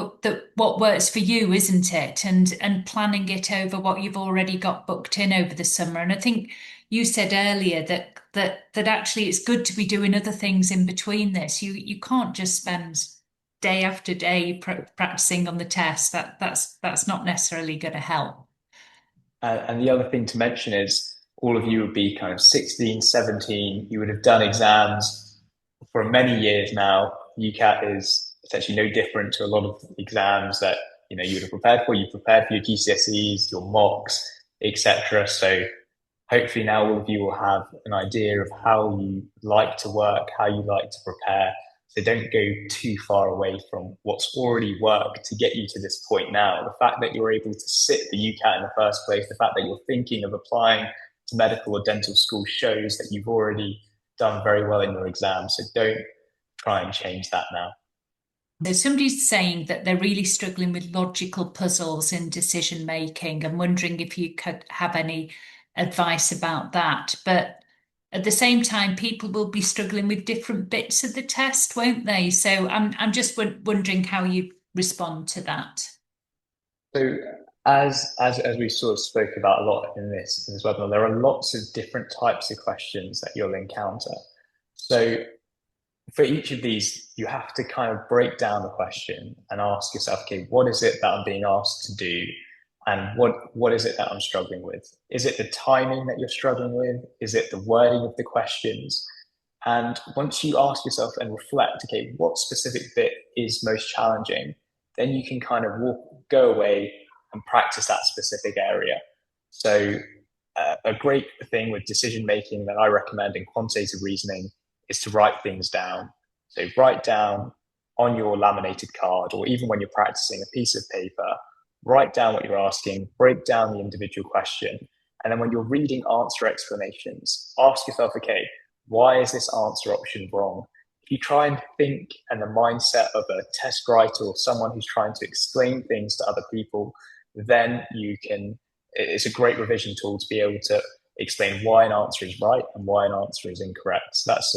what works for you, isn't it? And planning it over what you've already got booked in over the summer. And I think you said earlier that actually it's good to be doing other things in between this. You can't just spend day after day practicing on the test. That's not necessarily going to help. And the other thing to mention is all of you would be kind of 16, 17. You would have done exams for many years now. UCAT is essentially no different to a lot of exams that you would have prepared for. You prepared for your GCSEs, your mocks, etc. So hopefully now all of you will have an idea of how you like to work, how you like to prepare. So don't go too far away from what's already worked to get you to this point now. The fact that you're able to sit the UCAT in the first place, the fact that you're thinking of applying to medical or dental school shows that you've already done very well in your exam. So don't try and change that now. There's somebody's saying that they're really struggling with logical puzzles in decision making. I'm wondering if you could have any advice about that. But at the same time, people will be struggling with different bits of the test, won't they? So I'm just wondering how you respond to that. So as we sort of spoke about a lot in this webinar, there are lots of different types of questions that you'll encounter. So for each of these, you have to kind of break down the question and ask yourself, okay, what is it that I'm being asked to do? And what is it that I'm struggling with? Is it the timing that you're struggling with? Is it the wording of the questions? And once you ask yourself and reflect, okay, what specific bit is most challenging, then you can kind of go away and practice that specific area. So a great thing with decision making that I recommend in quantitative reasoning is to write things down. So write down on your laminated card, or even when you're practicing a piece of paper, write down what you're asking, break down the individual question. And then when you're reading answer explanations, ask yourself, okay, why is this answer option wrong? If you try and think and the mindset of a test writer or someone who's trying to explain things to other people, then it's a great revision tool to be able to explain why an answer is right and why an answer is incorrect. So that's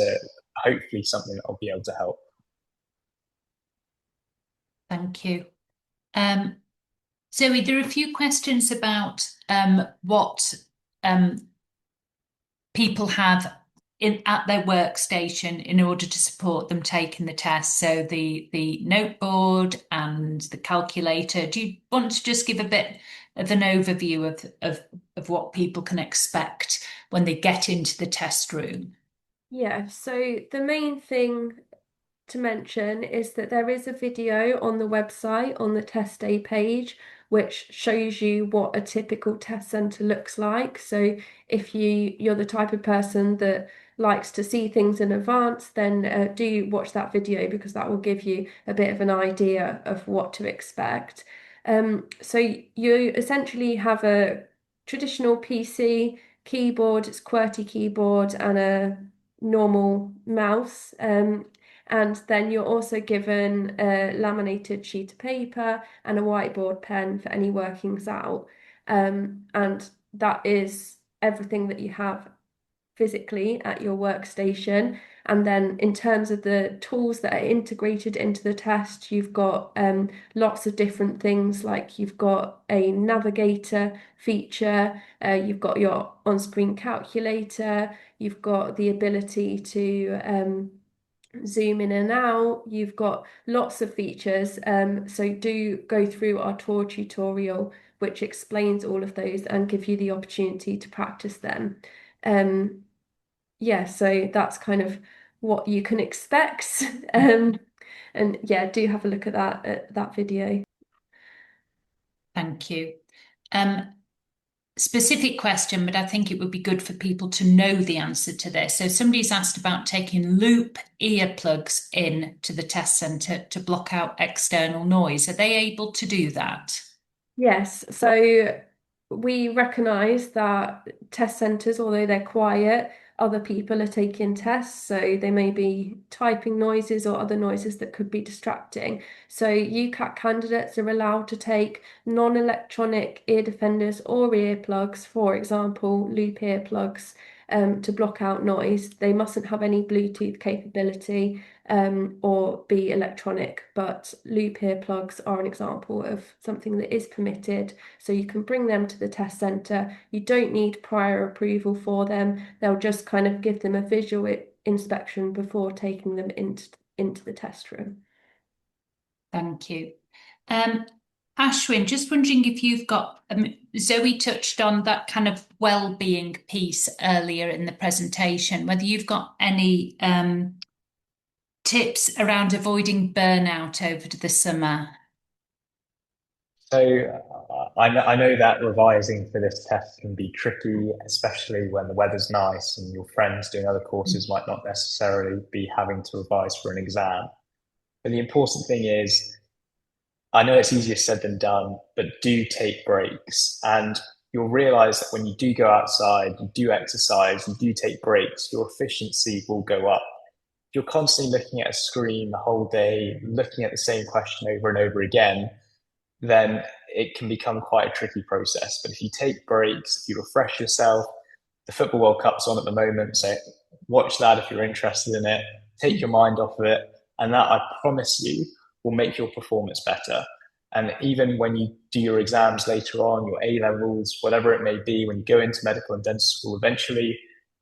hopefully something that I'll be able to help. Thank you. Zoe, there are a few questions about what people have at their workstation in order to support them taking the test. So the noteboard and the calculator. Do you want to just give a bit of an overview of what people can expect when they get into the test room? Yeah, so the main thing to mention is that there is a video on the website on the test day page which shows you what a typical test centre looks like. So if you're the type of person that likes to see things in advance, then do watch that video because that will give you a bit of an idea of what to expect. So you essentially have a traditional PC keyboard, it's QWERTY keyboard and a normal mouse. And then you're also given a laminated sheet of paper and a whiteboard pen for any workings out. And that is everything that you have physically at your workstation. And then in terms of the tools that are integrated into the test, you've got lots of different things, like you've got a navigator feature, you've got your on-screen calculator, you've got the ability to zoom in and out. You've got lots of features. So do go through our tour tutorial, which explains all of those and give you the opportunity to practice them. Yeah, so that's kind of what you can expect. And yeah, do have a look at that video. Thank you. Specific question, but I think it would be good for people to know the answer to this. So somebody's asked about taking loop earplugs in to the test centre to block out external noise. Are they able to do that? Yes, so we recognise that test centres, although they're quiet, other people are taking tests, so they may be typing noises or other noises that could be distracting. So UCAT candidates are allowed to take non-electronic ear defenders or earplugs, for example, loop earplugs, to block out noise. They mustn't have any Bluetooth capability or be electronic, but loop earplugs are an example of something that is permitted. So you can bring them to the test centre. You don't need prior approval for them. They'll just kind of give them a visual inspection before taking them into the test room. Thank you. Ashwin, just wondering if you've got, Zoe touched on that kind of well-being piece earlier in the presentation, whether you've got any tips around avoiding burnout over the summer. So I know that revising for this test can be tricky, especially when the weather's nice and your friends doing other courses might not necessarily be having to revise for an exam. But the important thing is, I know it's easier said than done, but do take breaks. And you'll realize that when you do go outside, you do exercise, you do take breaks, your efficiency will go up. If you're constantly looking at a screen the whole day, looking at the same question over and over again, then it can become quite a tricky process. But if you take breaks, you refresh yourself, the Football World Cup's on at the moment, so watch that if you're interested in it, take your mind off of it, and that, I promise you, will make your performance better. And even when you do your exams later on, your A levels, whatever it may be, when you go into medical and dental school, eventually,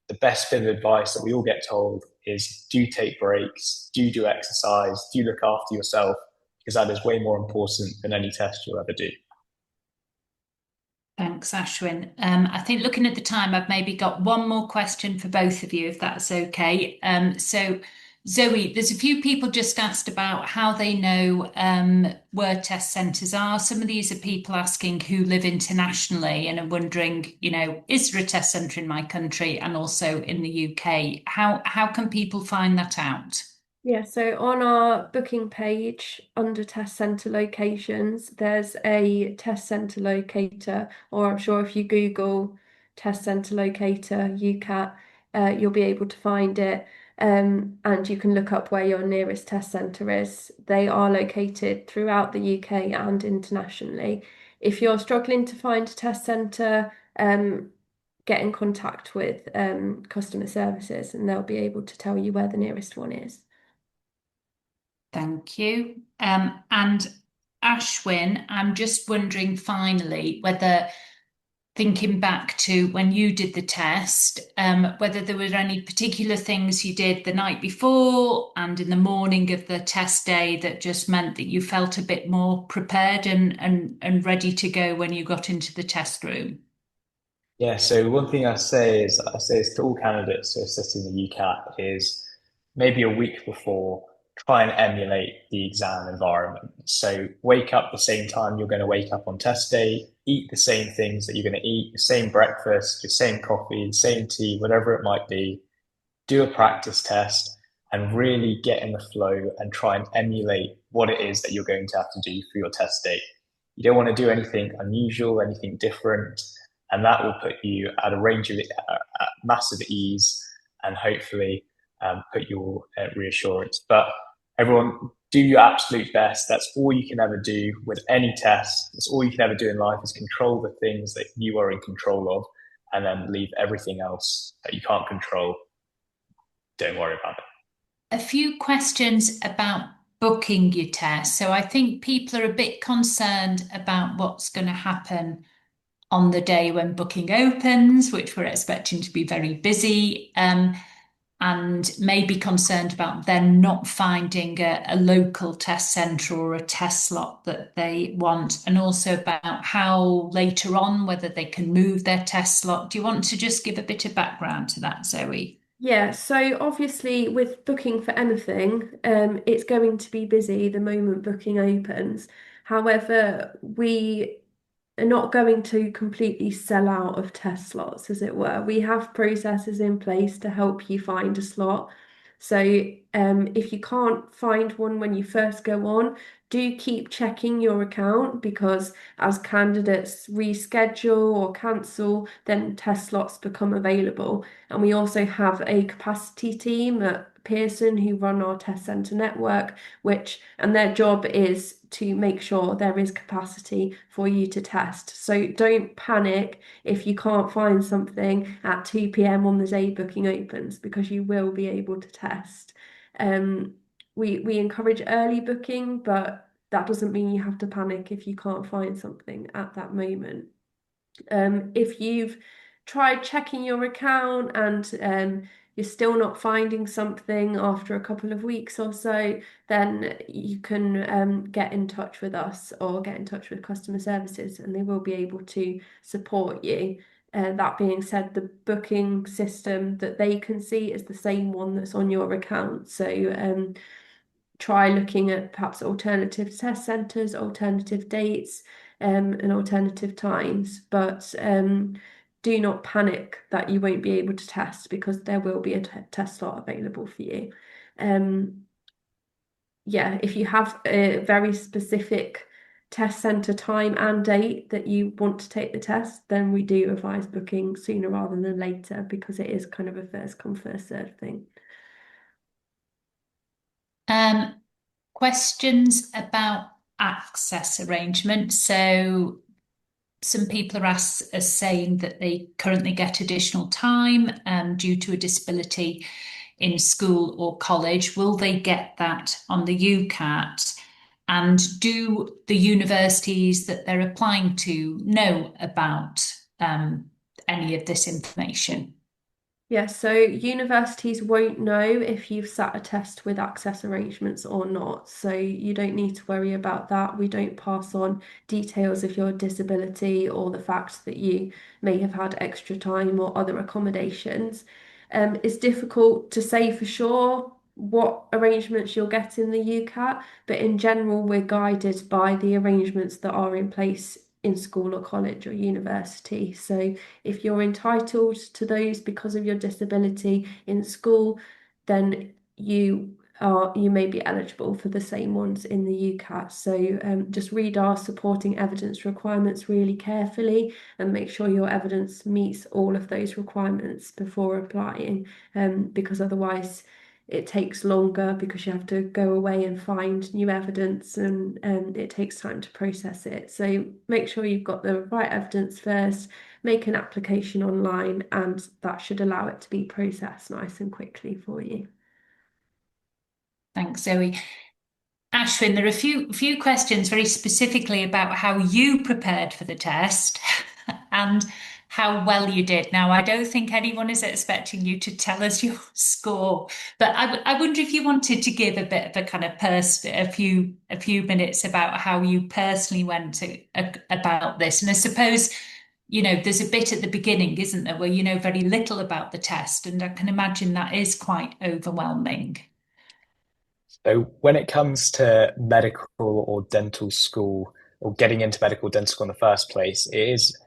the best bit of advice that we all get told is do take breaks, do exercise, do look after yourself, because that is way more important than any test you'll ever do. Thanks, Ashwin. I think looking at the time, I've maybe got one more question for both of you, if that's okay. So, Zoe, there's a few people just asked about how they know where test centres are. Some of these are people asking who live internationally and are wondering, is there a test centre in my country and also in the UK? How can people find that out? Yeah, so on our booking page under test centre locations, there's a test centre locator, or I'm sure if you Google test centre locator UCAT, you'll be able to find it. And you can look up where your nearest test centre is. They are located throughout the UK and internationally. If you're struggling to find a test centre, get in contact with customer services and they'll be able to tell you where the nearest one is. Thank you. And Ashwin, I'm just wondering finally whether, thinking back to when you did the test, whether there were any particular things you did the night before and in the morning of the test day that just meant that you felt a bit more prepared and ready to go when you got into the test room. Yeah, so one thing I say is to all candidates who are sitting the UCAT is maybe a week before, try and emulate the exam environment. So wake up the same time you're going to wake up on test day, eat the same things that you're going to eat, the same breakfast, your same coffee, the same tea, whatever it might be, do a practice test and really get in the flow and try and emulate what it is that you're going to have to do for your test day. You don't want to do anything unusual, anything different, and that will put you at a range of massive ease and hopefully put your reassurance. But everyone, do your absolute best. That's all you can ever do with any test. That's all you can ever do in life is control the things that you are in control of and then leave everything else that you can't control. Don't worry about it. A few questions about booking your test. So I think people are a bit concerned about what's going to happen on the day when booking opens, which we're expecting to be very busy. and may be concerned about then not finding a local test centre or a test slot that they want, and also about how later on whether they can move their test slot. Do you want to just give a bit of background to that, Zoe? Yeah, so obviously with booking for anything, it's going to be busy the moment booking opens. However, we are not going to completely sell out of test slots, as it were. We have processes in place to help you find a slot. So if you can't find one when you first go on, do keep checking your account, because as candidates reschedule or cancel, then test slots become available. And we also have a capacity team at Pearson who run our test centre network, and their job is to make sure there is capacity for you to test. So don't panic if you can't find something at 2 p.m. on the day booking opens, because you will be able to test. Um, we encourage early booking, but that doesn't mean you have to panic if you can't find something at that moment. If you've tried checking your account and you're still not finding something after a couple of weeks or so, then you can get in touch with us or get in touch with customer services, and they will be able to support you. That being said, the booking system that they can see is the same one that's on your account. So try looking at perhaps alternative test centres, alternative dates, and alternative times. But do not panic that you won't be able to test, because there will be a test slot available for you. Yeah, if you have a very specific test centre time and date that you want to take the test, then we do advise booking sooner rather than later, because it is kind of a first come, first served thing. Um, Questions about access arrangements. So some people are saying that they currently get additional time due to a disability in school or college. Will they get that on the UCAT? And do the universities that they're applying to know about any of this information? Yeah, so universities won't know if you've sat a test with access arrangements or not. So you don't need to worry about that. We don't pass on details of your disability or the fact that you may have had extra time or other accommodations. It's difficult to say for sure what arrangements you'll get in the UCAT, but in general, we're guided by the arrangements that are in place in school or college or university. So if you're entitled to those because of your disability in school, then you may be eligible for the same ones in the UCAT. So just read our supporting evidence requirements really carefully and make sure your evidence meets all of those requirements before applying, because otherwise it takes longer, because you have to go away and find new evidence, and it takes time to process it. So make sure you've got the right evidence first, make an application online, and that should allow it to be processed nice and quickly for you. Thanks, Zoe. Ashwin, there are a few questions very specifically about how you prepared for the test and how well you did. Now, I don't think anyone is expecting you to tell us your score, but I wonder if you wanted to give a bit of a kind of a few minutes about how you personally went about this. And I suppose, there's a bit at the beginning, isn't there, where you know very little about the test, and I can imagine that is quite overwhelming. So when it comes to medical or dental school, or getting into medical dental school in the first place, it is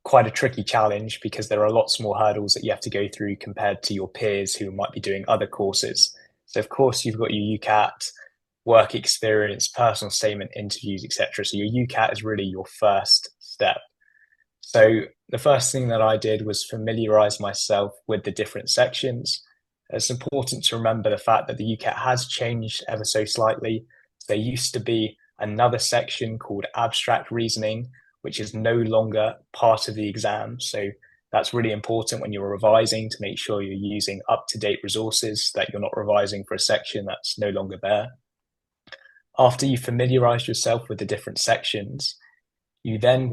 quite a tricky challenge because there are lots more hurdles that you have to go through compared to your peers who might be doing other courses. So of course you've got your UCAT, work experience, personal statement, interviews, etc. So your UCAT is really your first step. So the first thing that I did was familiarize myself with the different sections. It's important to remember the fact that the UCAT has changed ever so slightly. There used to be another section called abstract reasoning, which is no longer part of the exam. So that's really important when you're revising, to make sure you're using up-to-date resources, that you're not revising for a section that's no longer there. After you familiarize yourself with the different sections, you then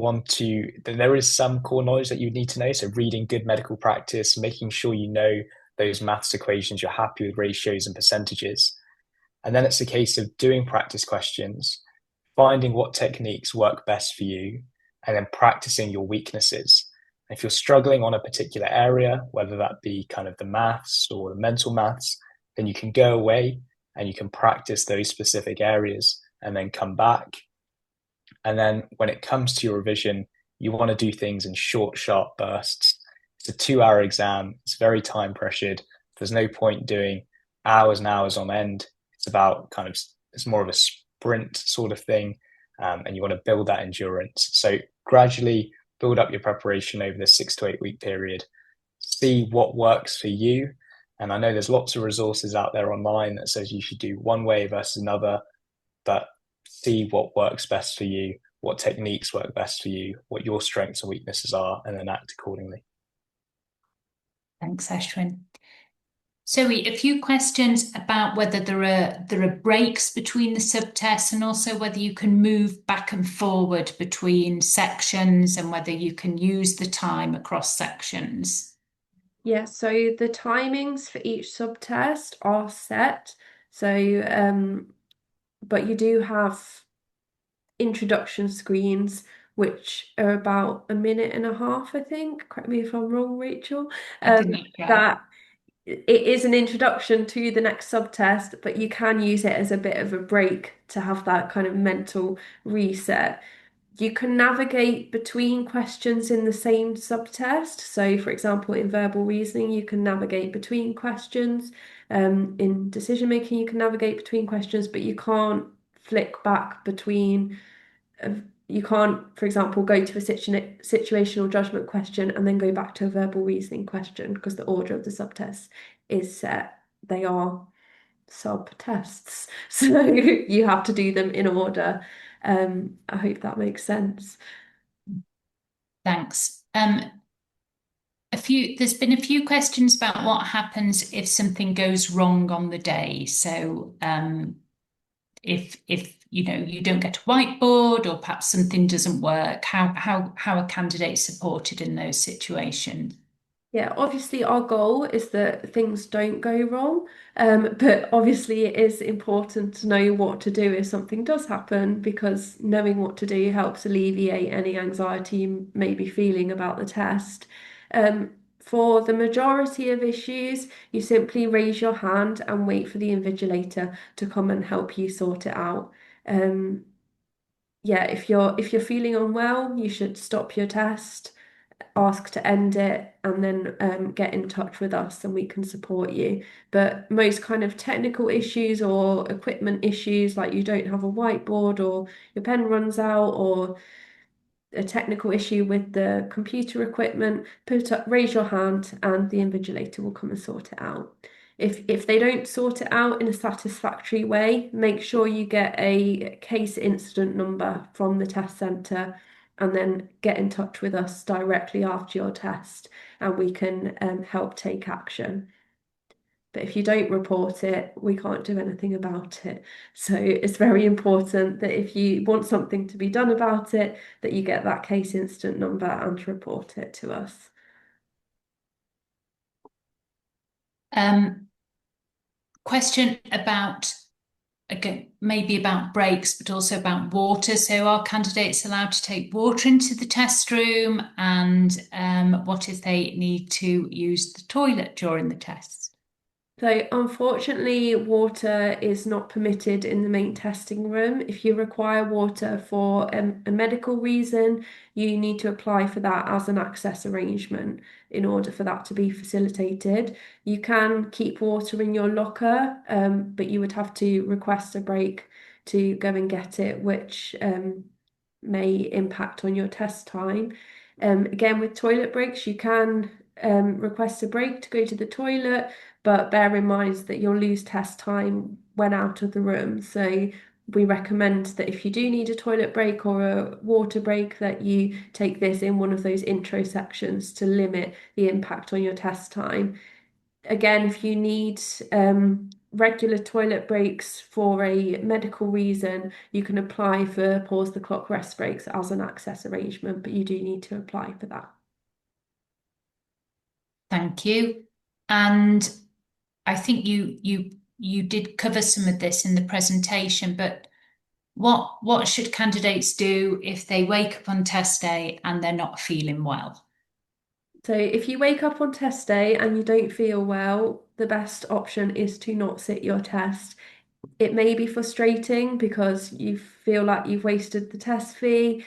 there is some core knowledge that you need to know. So reading good medical practice, making sure you know those maths equations, you're happy with ratios and percentages. And then it's a case of doing practice questions, finding what techniques work best for you, and then practicing your weaknesses. If you're struggling on a particular area, whether that be kind of the maths or the mental maths, then you can go away and you can practice those specific areas and then come back. And then when it comes to your revision, you want to do things in short, sharp bursts. It's a 2 hour exam. It's very time pressured. There's no point doing hours and hours on end. It's about kind of, it's more of a sprint sort of thing. And you want to build that endurance. So gradually build up your preparation over this 6 to 8 week period. See what works for you. And I know there's lots of resources out there online that says you should do one way versus another, but see what works best for you, what techniques work best for you, what your strengths and weaknesses are, and then act accordingly. Thanks, Ashwin. So a few questions about whether there are breaks between the subtests and also whether you can move back and forward between sections and whether you can use the time across sections. Yeah, so the timings for each subtest are set. So, but you do have introduction screens, which are about a minute and a half, I think. Correct me if I'm wrong, Rachel. I think that's right. That it is an introduction to the next subtest, but you can use it as a bit of a break to have that kind of mental reset. You can navigate between questions in the same subtest. So, for example, in verbal reasoning, you can navigate between questions. In decision making, you can navigate between questions, but you can't flick back between. You can't, for example, go to a situational judgment question and then go back to a verbal reasoning question because the order of the subtests is set. They are subtests, so you have to do them in order. I hope that makes sense. Thanks. There's been a few questions about what happens if something goes wrong on the day. So if you don't get a whiteboard or perhaps something doesn't work, how are candidates supported in those situations? Yeah, obviously our goal is that things don't go wrong, but obviously it is important to know what to do if something does happen because knowing what to do helps alleviate any anxiety you may be feeling about the test. For the majority of issues, you simply raise your hand and wait for the invigilator to come and help you sort it out. Yeah, if you're feeling unwell, you should stop your test, ask to end it, and then get in touch with us and we can support you. But most kind of technical issues or equipment issues, like you don't have a whiteboard or your pen runs out or a technical issue with the computer equipment, raise your hand and the invigilator will come and sort it out. If they don't sort it out in a satisfactory way, make sure you get a case incident number from the test centre and then get in touch with us directly after your test and we can help take action. But if you don't report it, we can't do anything about it. So it's very important that if you want something to be done about it, that you get that case incident number and report it to us. Question about, again, maybe about breaks, but also about water. So are candidates allowed to take water into the test room? And what if they need to use the toilet during the test? So unfortunately, water is not permitted in the main testing room. If you require water for a medical reason, you need to apply for that as an access arrangement in order for that to be facilitated. You can keep water in your locker, but you would have to request a break to go and get it, which may impact on your test time. Again, with toilet breaks, you can request a break to go to the toilet, but bear in mind that you'll lose test time when out of the room. So we recommend that if you do need a toilet break or a water break, that you take this in one of those intro sections to limit the impact on your test time. Again, if you need regular toilet breaks for a medical reason, you can apply for pause the clock rest breaks as an access arrangement, but you do need to apply for that. Thank you. And I think you did cover some of this in the presentation, but what should candidates do if they wake up on test day and they're not feeling well? So if you wake up on test day and you don't feel well, the best option is to not sit your test. It may be frustrating because you feel like you've wasted the test fee,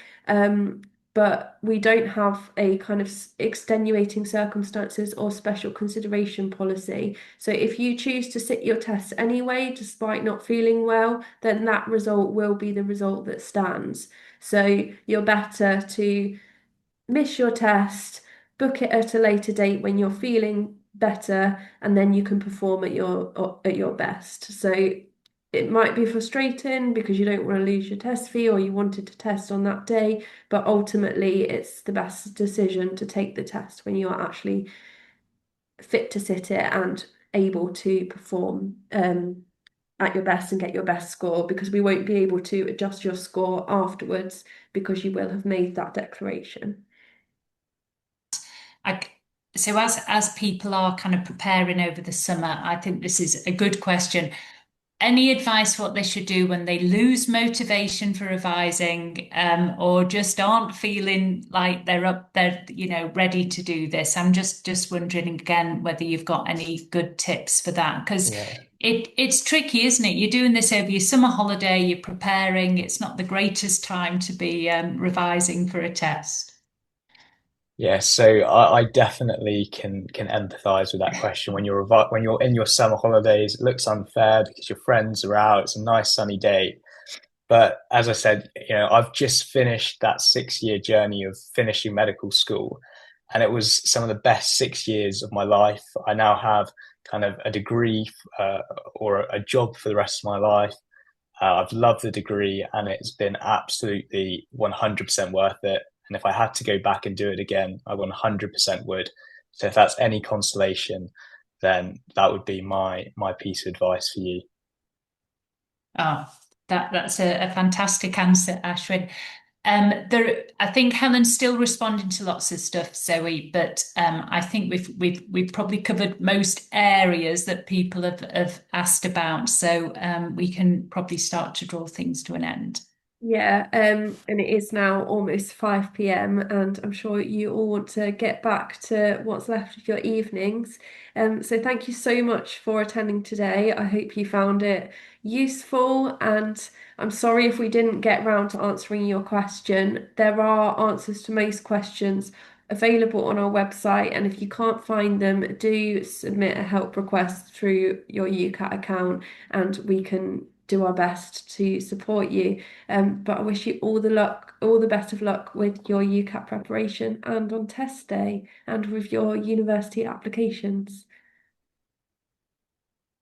but we don't have a kind of extenuating circumstances or special consideration policy. So if you choose to sit your test anyway, despite not feeling well, then that result will be the result that stands. So you're better to miss your test, book it at a later date when you're feeling better, and then you can perform at your best. So it might be frustrating because you don't want to lose your test fee or you wanted to test on that day, but ultimately it's the best decision to take the test when you are actually fit to sit it and able to perform at your best and get your best score, because we won't be able to adjust your score afterwards because you will have made that declaration. I, so as people are kind of preparing over the summer, I think this is a good question. Any advice what they should do when they lose motivation for revising, or just aren't feeling like they're up there, ready to do this? I'm just wondering again whether you've got any good tips for that, because Yeah. it's tricky, isn't it? You're doing this over your summer holiday, you're preparing. It's not the greatest time to be revising for a test. Yeah, so I definitely can empathize with that question. When you're in your summer holidays, it looks unfair because your friends are out. It's a nice sunny day. But as I said, I've just finished that 6 year journey of finishing medical school, and it was some of the best 6 years of my life. I now have kind of a degree or a job for the rest of my life. I've loved the degree, and it's been absolutely 100% worth it. And if I had to go back and do it again, I 100% would. So if that's any consolation, then that would be my piece of advice for you. Oh, that's a fantastic answer, Ashwin. I think Helen's still responding to lots of stuff, Zoe, but I think we've probably covered most areas that people have asked about, so we can probably start to draw things to an end. Yeah, and it is now almost 5 p.m. and I'm sure you all want to get back to what's left of your evenings. So thank you so much for attending today. I hope you found it useful, and I'm sorry if we didn't get round to answering your question. There are answers to most questions available on our website, and if you can't find them, do submit a help request through your UCAT account and we can do our best to support you. But I wish you all the luck, all the best of luck with your UCAT preparation and on test day and with your university applications.